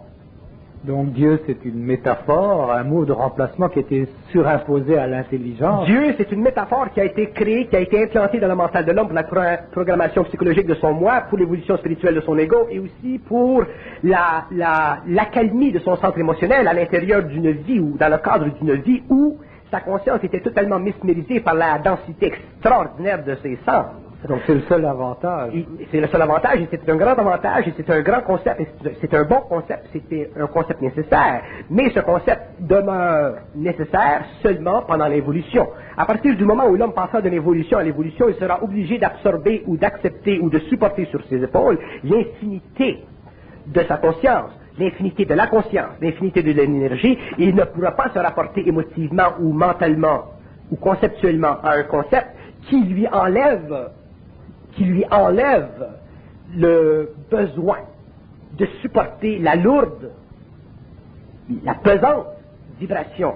Donc Dieu, c'est une métaphore, un mot de remplacement qui a été surimposé à l'intelligence. Dieu, c'est une métaphore qui a été créée, qui a été implantée dans le mental de l'homme pour la programmation psychologique de son moi, pour l'évolution spirituelle de son ego, et aussi pour l'accalmie de son centre émotionnel à l'intérieur d'une vie, ou dans le cadre d'une vie où sa conscience était totalement mesmérisée par la densité extraordinaire de ses sens. Donc c'est le seul avantage. C'est le seul avantage, et c'est un grand avantage, et c'est un grand concept, et c'est un bon concept, c'était un concept nécessaire. Mais ce concept demeure nécessaire seulement pendant l'évolution. À partir du moment où l'homme passera de l'évolution à l'évolution, il sera obligé d'absorber ou d'accepter ou de supporter sur ses épaules l'infinité de sa conscience, l'infinité de la conscience, l'infinité de l'énergie, et il ne pourra pas se rapporter émotivement ou mentalement ou conceptuellement à un concept qui lui enlève le besoin de supporter la lourde, la pesante vibration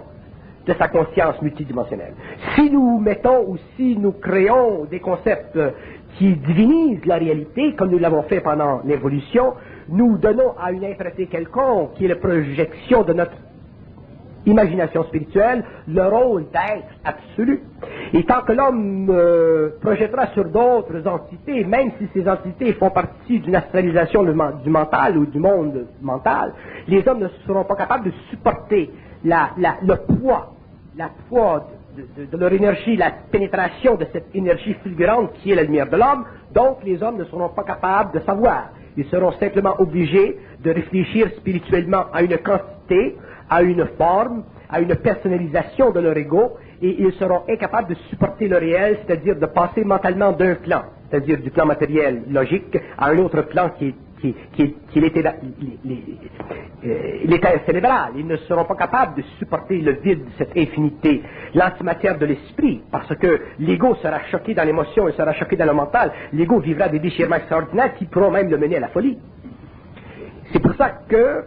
de sa conscience multidimensionnelle. Si nous mettons ou si nous créons des concepts qui divinisent la réalité, comme nous l'avons fait pendant l'évolution, nous donnons à une entité quelconque, qui est la projection de notre imagination spirituelle, le rôle d'être absolu. Et tant que l'homme projettera sur d'autres entités, même si ces entités font partie d'une astralisation du mental ou du monde mental, les hommes ne seront pas capables de supporter le poids de leur énergie, la pénétration de cette énergie fulgurante qui est la lumière de l'homme. Donc les hommes ne seront pas capables de savoir. Ils seront simplement obligés de réfléchir spirituellement à une quantité, à une forme, à une personnalisation de leur ego, et ils seront incapables de supporter le réel, c'est-à-dire de passer mentalement d'un plan, c'est-à-dire du plan matériel logique, à un autre plan qui est l'état cérébral. Ils ne seront pas capables de supporter le vide de cette infinité, l'antimatière de l'esprit, parce que l'ego sera choqué dans l'émotion, il sera choqué dans le mental, l'ego vivra des déchirements extraordinaires qui pourront même le mener à la folie. C'est pour ça que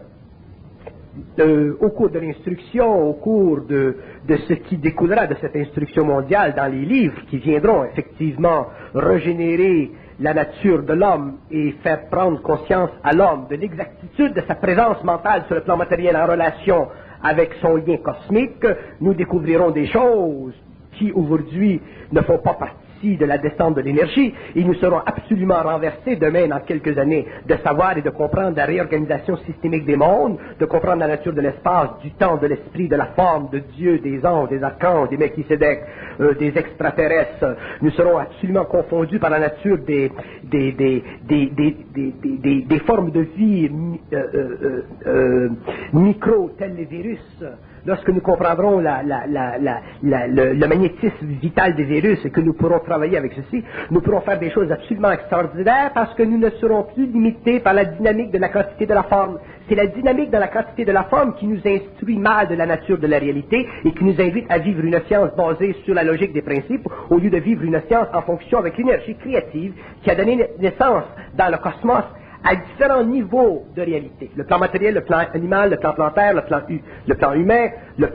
au cours de l'instruction, au cours de ce qui découlera de cette instruction mondiale dans les livres qui viendront effectivement régénérer la nature de l'homme et faire prendre conscience à l'homme de l'exactitude de sa présence mentale sur le plan matériel en relation avec son lien cosmique, nous découvrirons des choses qui aujourd'hui ne font pas partie de la descente de l'énergie, et nous serons absolument renversés demain, dans quelques années, de savoir et de comprendre la réorganisation systémique des mondes, de comprendre la nature de l'espace, du temps, de l'esprit, de la forme, de Dieu, des anges, des archanges, des Melchisédek, des extraterrestres. Nous serons absolument confondus par la nature des formes de vie micro, telles les virus. Lorsque nous comprendrons le magnétisme vital des virus et que nous pourrons travailler avec ceci, nous pourrons faire des choses absolument extraordinaires parce que nous ne serons plus limités par la dynamique de la quantité de la forme. C'est la dynamique de la quantité de la forme qui nous instruit mal de la nature de la réalité et qui nous invite à vivre une science basée sur la logique des principes au lieu de vivre une science en fonction avec l'énergie créative qui a donné naissance dans le cosmos à différents niveaux de réalité. Le plan matériel, le plan animal, le plan plantaire, le plan humain, le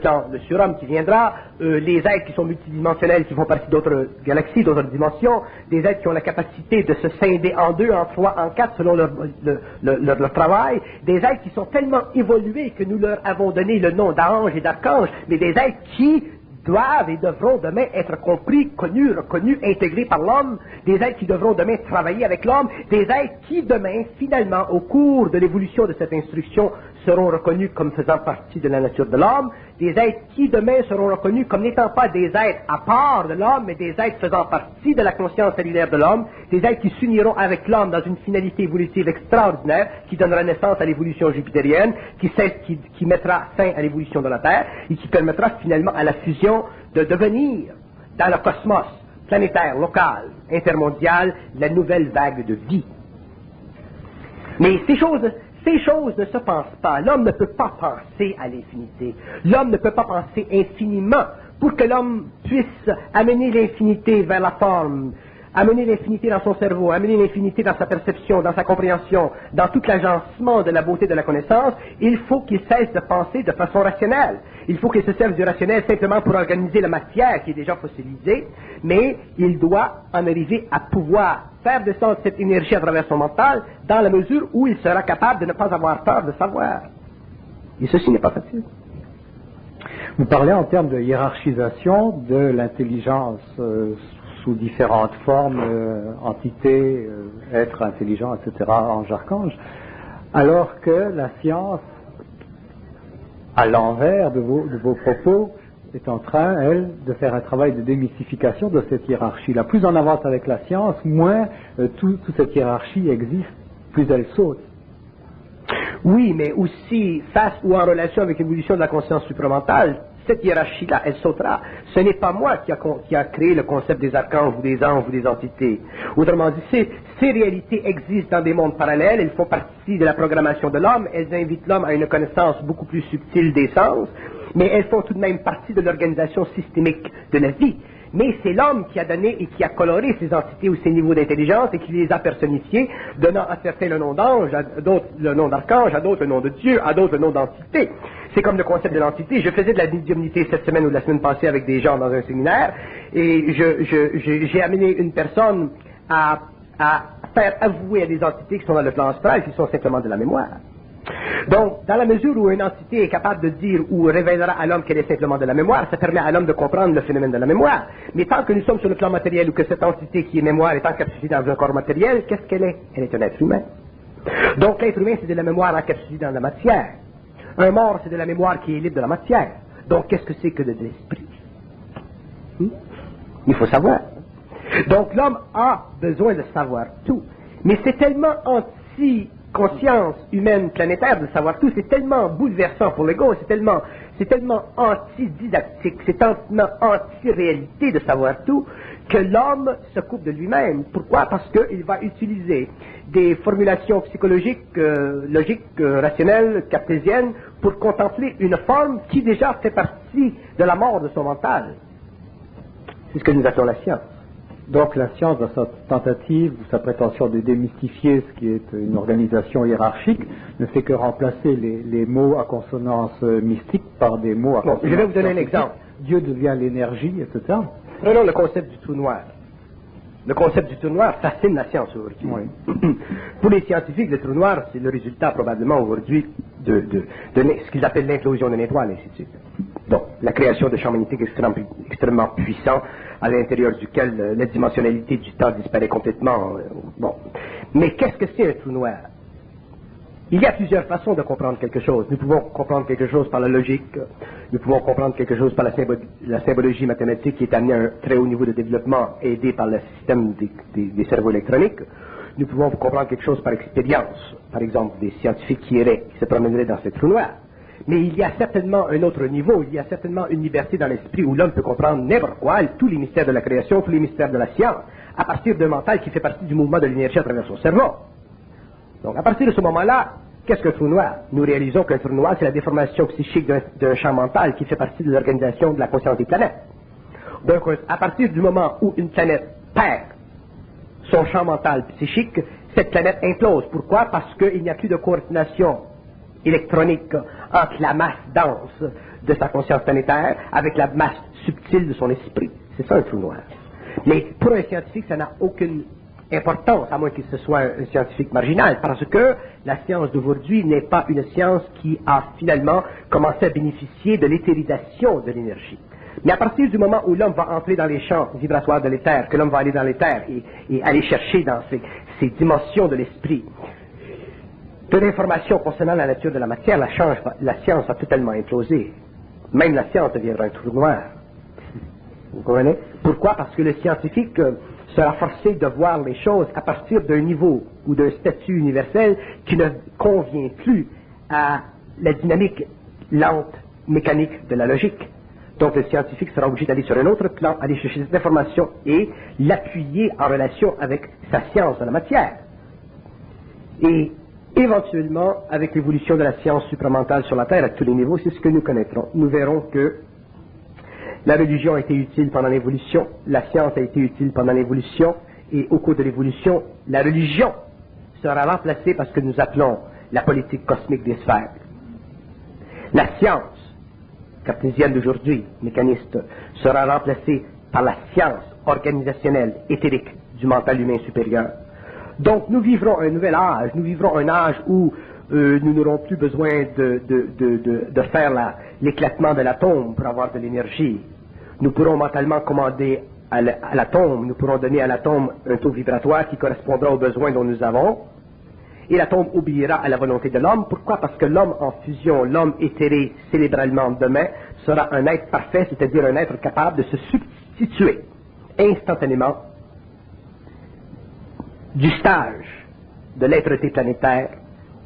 surhomme qui viendra, les êtres qui sont multidimensionnels, qui font partie d'autres galaxies, d'autres dimensions, des êtres qui ont la capacité de se scinder en deux, en trois, en quatre selon leur travail, des êtres qui sont tellement évolués que nous leur avons donné le nom d'anges et d'archanges, mais des êtres qui doivent et devront demain être compris, connus, reconnus, intégrés par l'homme, des êtres qui devront demain travailler avec l'homme, des êtres qui demain, finalement, au cours de l'évolution de cette instruction, seront reconnus comme faisant partie de la nature de l'homme, des êtres qui demain seront reconnus comme n'étant pas des êtres à part de l'homme, mais des êtres faisant partie de la conscience cellulaire de l'homme, des êtres qui s'uniront avec l'homme dans une finalité évolutive extraordinaire, qui donnera naissance à l'évolution jupitérienne, qui mettra fin à l'évolution de la Terre, et qui permettra finalement à la fusion de devenir, dans le cosmos planétaire, local, intermondial, la nouvelle vague de vie. Mais ces choses ne se pensent pas. L'homme ne peut pas penser à l'infinité. L'homme ne peut pas penser infiniment. Pour que l'homme puisse amener l'infinité vers la forme, amener l'infinité dans son cerveau, amener l'infinité dans sa perception, dans sa compréhension, dans tout l'agencement de la beauté de la connaissance, il faut qu'il cesse de penser de façon rationnelle. Il faut qu'il se serve du rationnel simplement pour organiser la matière qui est déjà fossilisée, mais il doit en arriver à pouvoir faire descendre cette énergie à travers son mental dans la mesure où il sera capable de ne pas avoir peur de savoir. Et ceci n'est pas facile. Vous parlez en termes de hiérarchisation de l'intelligence sous différentes formes, entités, êtres intelligents, etc., anges, archanges, alors que la science, à l'envers de vos propos, est en train, elle, de faire un travail de démystification de cette hiérarchie-là. Plus on avance avec la science, moins toute cette hiérarchie existe, plus elle saute. Oui, mais aussi, face ou en relation avec l'évolution de la conscience supramentale, cette hiérarchie-là, elle sautera. Ce n'est pas moi qui a créé le concept des archanges ou des anges ou des entités. Autrement dit, ces réalités existent dans des mondes parallèles, elles font partie de la programmation de l'homme, elles invitent l'homme à une connaissance beaucoup plus subtile des sens, mais elles font tout de même partie de l'organisation systémique de la vie. Mais c'est l'homme qui a donné et qui a coloré ces entités ou ces niveaux d'intelligence et qui les a personnifiés, donnant à certains le nom d'ange, à d'autres le nom d'archange, à d'autres le nom de Dieu, à d'autres le nom d'entité. C'est comme le concept de l'entité. Je faisais de la médiumnité cette semaine ou la semaine passée avec des gens dans un séminaire et j'ai amené une personne à faire avouer à des entités qui sont dans le plan astral qui sont simplement de la mémoire. Donc, dans la mesure où une entité est capable de dire ou révélera à l'homme qu'elle est simplement de la mémoire, ça permet à l'homme de comprendre le phénomène de la mémoire. Mais tant que nous sommes sur le plan matériel ou que cette entité qui est mémoire est encapsulée dans un corps matériel, qu'est-ce qu'elle est? Elle est un être humain. Donc, l'être humain, c'est de la mémoire encapsulée dans la matière. Un mort, c'est de la mémoire qui est libre de la matière. Donc, qu'est-ce que c'est que de l'esprit? Il faut savoir. Donc, l'homme a besoin de savoir tout. Mais c'est tellement anti-conscience humaine planétaire de savoir tout, c'est tellement bouleversant pour l'ego, c'est tellement anti-didactique, c'est tellement anti-réalité de savoir tout, que l'homme se coupe de lui-même. Pourquoi? Parce qu'il va utiliser des formulations psychologiques, logiques, rationnelles, cartésiennes, pour contempler une forme qui déjà fait partie de la mort de son mental. C'est ce que nous appelons la science. Donc la science, dans sa tentative, sa prétention de démystifier ce qui est une organisation hiérarchique, ne fait que remplacer les mots à consonance mystique par des mots à consonance je vais vous donner un exemple. Dieu devient l'énergie, etc. Prenons le concept du trou noir. Le concept du trou noir fascine la science aujourd'hui. Oui. Pour les scientifiques, le trou noir, c'est le résultat probablement aujourd'hui de ce qu'ils appellent l'implosion d'une étoile, ainsi de suite. Donc, la création de champs magnétiques extrêmement puissants, à l'intérieur duquel la dimensionnalité du temps disparaît complètement. Bon. Mais qu'est-ce que c'est un trou noir? Il y a plusieurs façons de comprendre quelque chose. Nous pouvons comprendre quelque chose par la logique, nous pouvons comprendre quelque chose par la symbologie mathématique qui est amenée à un très haut niveau de développement aidé par le système des cerveaux électroniques. Nous pouvons comprendre quelque chose par expérience, par exemple des scientifiques qui se promèneraient dans ces trous noirs. Mais il y a certainement un autre niveau, il y a certainement une liberté dans l'esprit où l'homme peut comprendre n'importe quoi, tous les mystères de la création, tous les mystères de la science, à partir d'un mental qui fait partie du mouvement de l'énergie à travers son cerveau. Donc à partir de ce moment-là, qu'est-ce qu'un trou noir? Nous réalisons qu'un trou noir, c'est la déformation psychique d'un champ mental qui fait partie de l'organisation de la conscience des planètes. Donc à partir du moment où une planète perd son champ mental psychique, cette planète implose. Pourquoi? Parce qu'il n'y a plus de coordination électronique entre la masse dense de sa conscience planétaire avec la masse subtile de son esprit. C'est ça un trou noir. Mais pour un scientifique, ça n'a aucune importance, à moins qu'il ce soit un scientifique marginal, parce que la science d'aujourd'hui n'est pas une science qui a finalement commencé à bénéficier de l'éthérisation de l'énergie. Mais à partir du moment où l'homme va entrer dans les champs vibratoires de l'éther, que l'homme va aller dans l'éther et aller chercher dans ces dimensions de l'esprit, de l'information concernant la nature de la matière, la science va totalement imploser. Même la science deviendra un trou noir. Vous comprenez? Pourquoi? Parce que le scientifique sera forcé de voir les choses à partir d'un niveau ou d'un statut universel qui ne convient plus à la dynamique lente, mécanique de la logique. Donc le scientifique sera obligé d'aller sur un autre plan, aller chercher cette information et l'appuyer en relation avec sa science de la matière. Et éventuellement, avec l'évolution de la science supramentale sur la Terre à tous les niveaux, c'est ce que nous connaîtrons. Nous verrons que la religion a été utile pendant l'évolution, la science a été utile pendant l'évolution, et au cours de l'évolution, la religion sera remplacée par ce que nous appelons la politique cosmique des sphères. La science cartésienne d'aujourd'hui, mécaniste, sera remplacée par la science organisationnelle, éthérique du mental humain supérieur. Donc nous vivrons un nouvel âge, nous vivrons un âge où nous n'aurons plus besoin de faire l'éclatement de l'atome pour avoir de l'énergie. Nous pourrons mentalement commander à l'atome, nous pourrons donner à l'atome un taux vibratoire qui correspondra aux besoins dont nous avons, et l'atome obéira à la volonté de l'homme. Pourquoi? Parce que l'homme en fusion, l'homme éthéré cérébralement demain, sera un être parfait, c'est-à-dire un être capable de se substituer instantanément du stage de l'être-té planétaire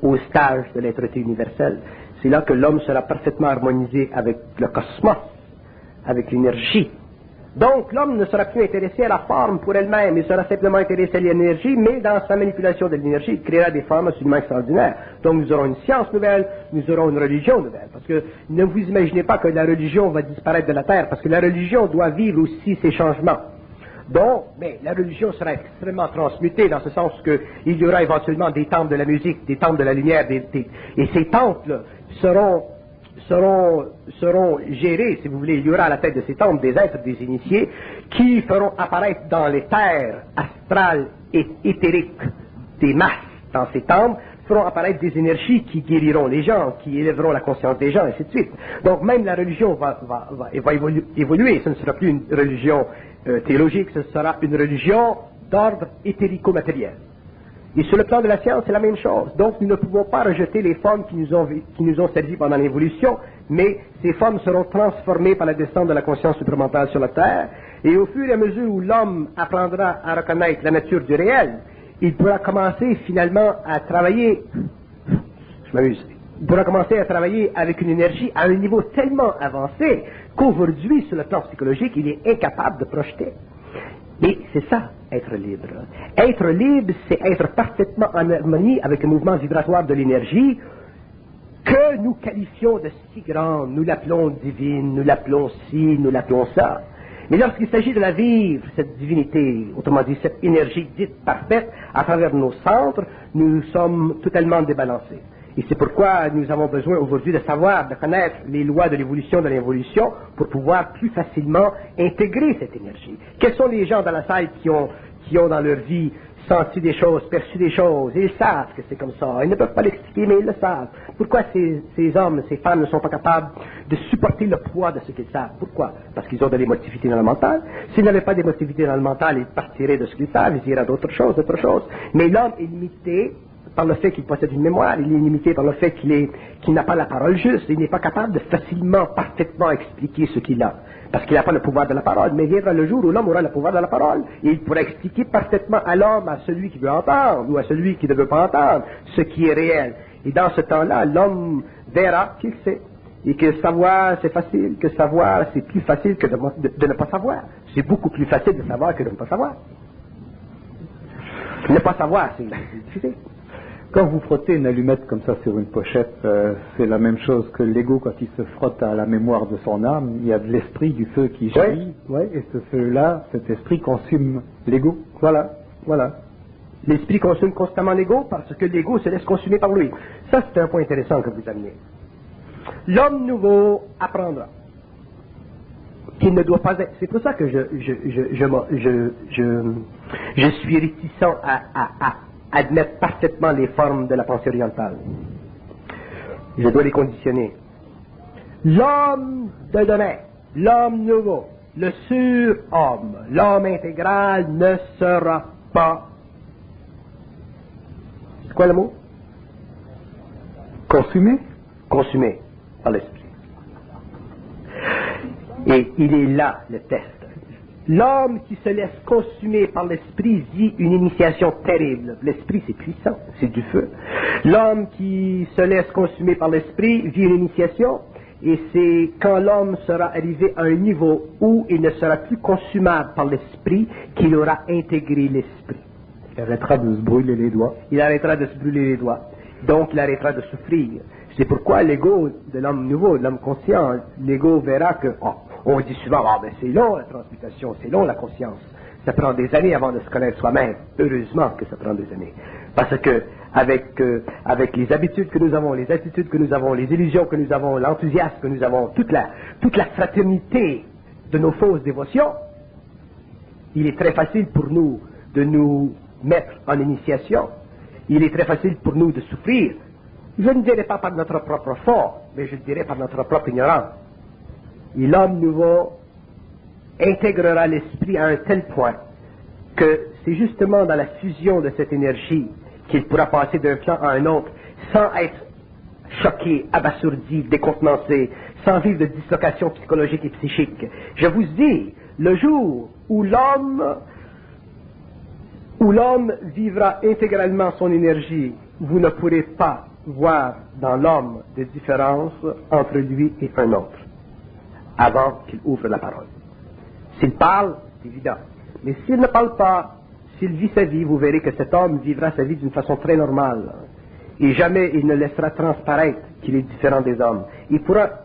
au stage de l'être-té universel. C'est là que l'homme sera parfaitement harmonisé avec le cosmos, avec l'énergie. Donc l'homme ne sera plus intéressé à la forme pour elle-même, il sera simplement intéressé à l'énergie, mais dans sa manipulation de l'énergie, il créera des formes absolument extraordinaires. Donc nous aurons une science nouvelle, nous aurons une religion nouvelle. Parce que ne vous imaginez pas que la religion va disparaître de la terre, parce que la religion doit vivre aussi ces changements. Donc, mais la religion sera extrêmement transmutée dans ce sens qu'il y aura éventuellement des temples de la musique, des temples de la lumière, et ces temples seront gérés, si vous voulez, il y aura à la tête de ces temples des êtres, des initiés, qui feront apparaître dans les terres astrales et éthériques des masses dans ces temples, feront apparaître des énergies qui guériront les gens, qui élèveront la conscience des gens, et ainsi de suite. Donc même la religion va évoluer, ce ne sera plus une religion théologique, ce sera une religion d'ordre éthérico-matériel. Et sur le plan de la science, c'est la même chose. Donc, nous ne pouvons pas rejeter les formes qui nous ont servi pendant l'évolution, mais ces formes seront transformées par la descente de la conscience supramentale sur la Terre. Et au fur et à mesure où l'homme apprendra à reconnaître la nature du réel, il pourra commencer finalement à travailler, il pourra commencer à travailler avec une énergie à un niveau tellement avancé qu'aujourd'hui, sur le plan psychologique, il est incapable de projeter. Et c'est ça, être libre. Être libre, c'est être parfaitement en harmonie avec le mouvement vibratoire de l'énergie que nous qualifions de si grande. Nous l'appelons divine, nous l'appelons ci, nous l'appelons ça. Mais lorsqu'il s'agit de la vivre, cette divinité, autrement dit cette énergie dite parfaite, à travers nos centres, nous sommes totalement débalancés. Et c'est pourquoi nous avons besoin aujourd'hui de savoir, de connaître les lois de l'évolution, de l'involution, pour pouvoir plus facilement intégrer cette énergie. Quels sont les gens dans la salle qui ont dans leur vie senti des choses, perçu des choses, ils savent que c'est comme ça. Ils ne peuvent pas l'expliquer, mais ils le savent. Pourquoi ces hommes, ces femmes ne sont pas capables de supporter le poids de ce qu'ils savent? Pourquoi? Parce qu'ils ont de l'émotivité dans le mental. S'ils n'avaient pas d'émotivité dans le mental, ils partiraient de ce qu'ils savent, ils iraient à d'autres choses. Mais l'homme est limité par le fait qu'il possède une mémoire, il est limité par le fait qu'il n'a pas la parole juste, il n'est pas capable de facilement, parfaitement expliquer ce qu'il a, parce qu'il n'a pas le pouvoir de la parole. Mais viendra le jour où l'homme aura le pouvoir de la parole, et il pourra expliquer parfaitement à l'homme, à celui qui veut entendre, ou à celui qui ne veut pas entendre, ce qui est réel. Et dans ce temps-là, l'homme verra qu'il sait, et que savoir c'est facile, que savoir c'est plus facile que de ne pas savoir. C'est beaucoup plus facile de savoir que de ne pas savoir. Ne pas savoir, c'est difficile. Quand vous frottez une allumette comme ça sur une pochette, c'est la même chose que l'ego quand il se frotte à la mémoire de son âme. Il y a de l'esprit, du feu qui jaillit, et ce feu-là, cet esprit consume l'ego. Voilà. L'esprit consume constamment l'ego parce que l'ego se laisse consumer par lui. Ça, c'est un point intéressant que vous amenez. L'homme nouveau apprendra qu'il ne doit pas être... C'est pour ça que je suis réticent à admettre parfaitement les formes de la pensée orientale. Je dois les conditionner. L'homme de demain l'homme nouveau, le surhomme, l'homme intégral ne sera pas... C'est quoi le mot? Consumé? Consumé par l'esprit. Et il est là le test. L'homme qui se laisse consumer par l'esprit vit une initiation terrible. L'esprit, c'est puissant, c'est du feu. L'homme qui se laisse consumer par l'esprit vit une initiation, et c'est quand l'homme sera arrivé à un niveau où il ne sera plus consumable par l'esprit qu'il aura intégré l'esprit. Il arrêtera de se brûler les doigts. Il arrêtera de se brûler les doigts. Donc, il arrêtera de souffrir. C'est pourquoi l'ego de l'homme nouveau, de l'homme conscient, l'ego verra que, on dit souvent, ben c'est long la transmutation, c'est long la conscience. Ça prend des années avant de se connaître soi-même. Heureusement que ça prend des années. Parce que, avec les habitudes que nous avons, les attitudes que nous avons, les illusions que nous avons, l'enthousiasme que nous avons, toute la fraternité de nos fausses dévotions, il est très facile pour nous de nous mettre en initiation. Il est très facile pour nous de souffrir. Je ne dirais pas par notre propre force, mais je dirais par notre propre ignorance. Et l'homme nouveau intégrera l'esprit à un tel point que c'est justement dans la fusion de cette énergie qu'il pourra passer d'un plan à un autre sans être choqué, abasourdi, décontenancé, sans vivre de dislocation psychologique et psychique. Je vous dis, le jour où l'homme vivra intégralement son énergie, vous ne pourrez pas voir dans l'homme des différences entre lui et un autre, avant qu'il ouvre la parole. S'il parle, c'est évident. Mais s'il ne parle pas, s'il vit sa vie, vous verrez que cet homme vivra sa vie d'une façon très normale. Et jamais il ne laissera transparaître qu'il est différent des hommes.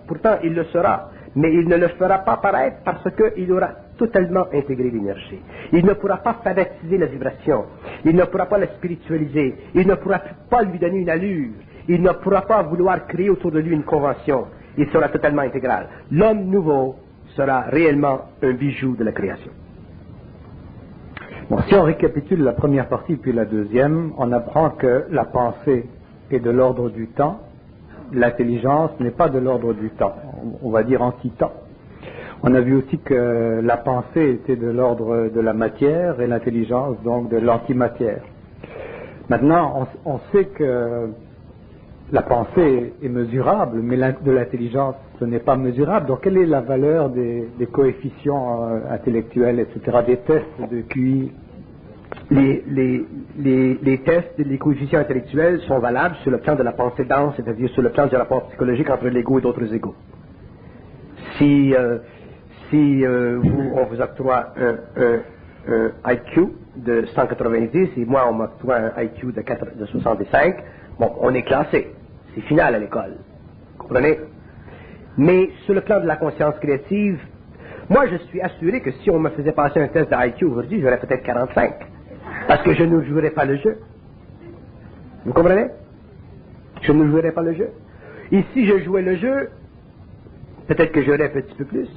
Pourtant, il le sera. Mais il ne le fera pas paraître parce qu'il aura totalement intégré l'énergie. Il ne pourra pas fanatiser la vibration. Il ne pourra pas la spiritualiser. Il ne pourra pas lui donner une allure. Il ne pourra pas vouloir créer autour de lui une convention. Il sera totalement intégral. L'homme nouveau sera réellement un bijou de la création. Bon, si on récapitule la première partie puis la deuxième, on apprend que la pensée est de l'ordre du temps, l'intelligence n'est pas de l'ordre du temps, on va dire anti-temps. On a vu aussi que la pensée était de l'ordre de la matière et l'intelligence donc de l'antimatière. Maintenant, on sait que la pensée est mesurable, mais de l'intelligence, ce n'est pas mesurable. Donc, quelle est la valeur des coefficients intellectuels, etc., des tests de QI? Les tests, les coefficients intellectuels sont valables sur le plan de la pensée dense, c'est-à-dire sur le plan du rapport psychologique entre l'ego et d'autres égos. Si on vous octroie un IQ de 190 et moi on m'octroie un IQ de 65, bon, on est classé. C'est final à l'école. Vous comprenez? Mais sur le plan de la conscience créative, moi je suis assuré que si on me faisait passer un test de IQ aujourd'hui, j'aurais peut-être 45. Parce que je ne jouerais pas le jeu. Vous comprenez? Je ne jouerais pas le jeu. Et si je jouais le jeu, peut-être que j'aurais un petit peu plus.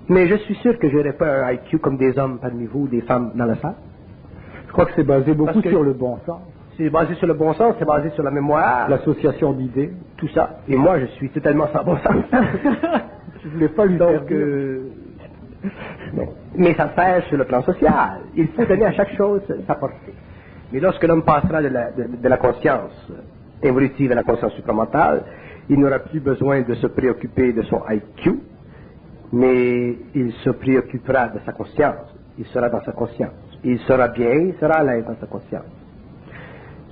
Mais je suis sûr que je n'aurais pas un IQ comme des hommes parmi vous, des femmes dans la salle. Je crois que c'est basé beaucoup sur le bon sens. C'est basé sur le bon sens, c'est basé sur la mémoire. L'association d'idées. Tout ça. Et moi, je suis totalement sans bon sens. Je voulais pas lui faire mais ça sert sur le plan social. Il faut donner à chaque chose sa portée. Mais lorsque l'homme passera de la conscience évolutive à la conscience supramentale, il n'aura plus besoin de se préoccuper de son IQ, mais il se préoccupera de sa conscience. Il sera dans sa conscience. Il sera bien, il sera à l'aise dans sa conscience.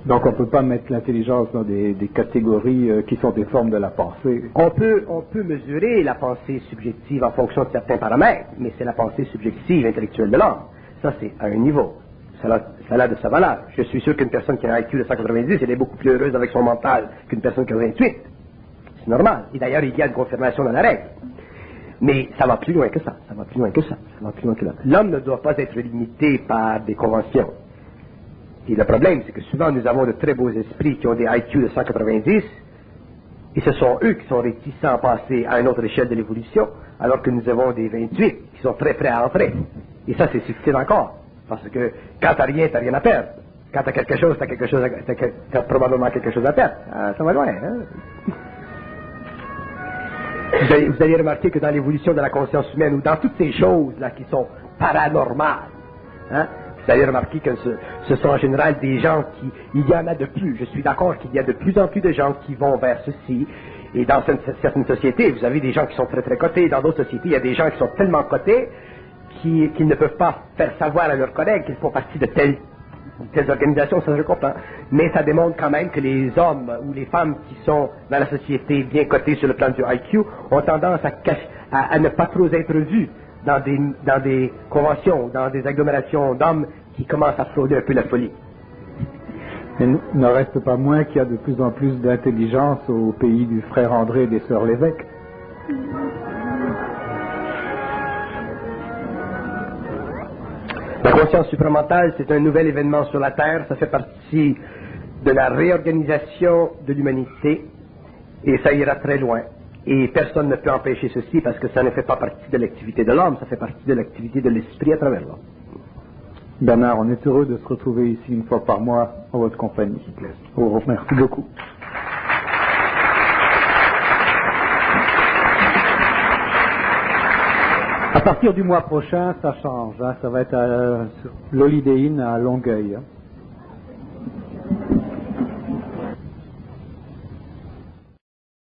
Donc on ne peut pas mettre l'intelligence dans des catégories qui sont des formes de la pensée. On peut mesurer la pensée subjective en fonction de certains paramètres, mais c'est la pensée subjective intellectuelle de l'homme. Ça, c'est à un niveau. Ça a de sa valeur. Je suis sûr qu'une personne qui a un IQ de 190, elle est beaucoup plus heureuse avec son mental qu'une personne qui a 28. C'est normal. Et d'ailleurs, il y a une confirmation dans la règle. Mais ça va plus loin que ça. Ça va plus loin que ça. Ça va plus loin que ça. L'homme ne doit pas être limité par des conventions. Et le problème, c'est que souvent nous avons de très beaux esprits qui ont des IQ de 190, et ce sont eux qui sont réticents à passer à une autre échelle de l'évolution, alors que nous avons des 28 qui sont très prêts à entrer. Et ça, c'est subtil encore. Parce que quand t'as rien à perdre. Quand t'as quelque chose, t'as probablement quelque chose à perdre. Ah, ça va loin, hein? Vous allez remarquer que dans l'évolution de la conscience humaine, ou dans toutes ces choses-là qui sont paranormales, hein, vous allez remarquer que ce sont en général des gens il y en a de plus. Je suis d'accord qu'il y a de plus en plus de gens qui vont vers ceci. Et dans certaines sociétés, vous avez des gens qui sont très très cotés. Dans d'autres sociétés, il y a des gens qui sont tellement cotés qu'ils ne peuvent pas faire savoir à leurs collègues qu'ils font partie de telles organisations, ça je comprends. Mais ça démontre quand même que les hommes ou les femmes qui sont dans la société bien cotés sur le plan du IQ ont tendance à ne pas trop être vus dans des conventions, dans des agglomérations d'hommes qui commencent à frauder un peu la folie. Mais il ne reste pas moins qu'il y a de plus en plus d'intelligence au pays du frère André et des sœurs Lévesque. La conscience supramentale, c'est un nouvel événement sur la Terre, ça fait partie de la réorganisation de l'humanité et ça ira très loin. Et personne ne peut empêcher ceci parce que ça ne fait pas partie de l'activité de l'homme, ça fait partie de l'activité de l'esprit à travers l'homme. Bernard, on est heureux de se retrouver ici une fois par mois en votre compagnie. On vous remercie beaucoup. À partir du mois prochain, ça change. Hein, ça va être à l'Holiday Inn à Longueuil. Hein.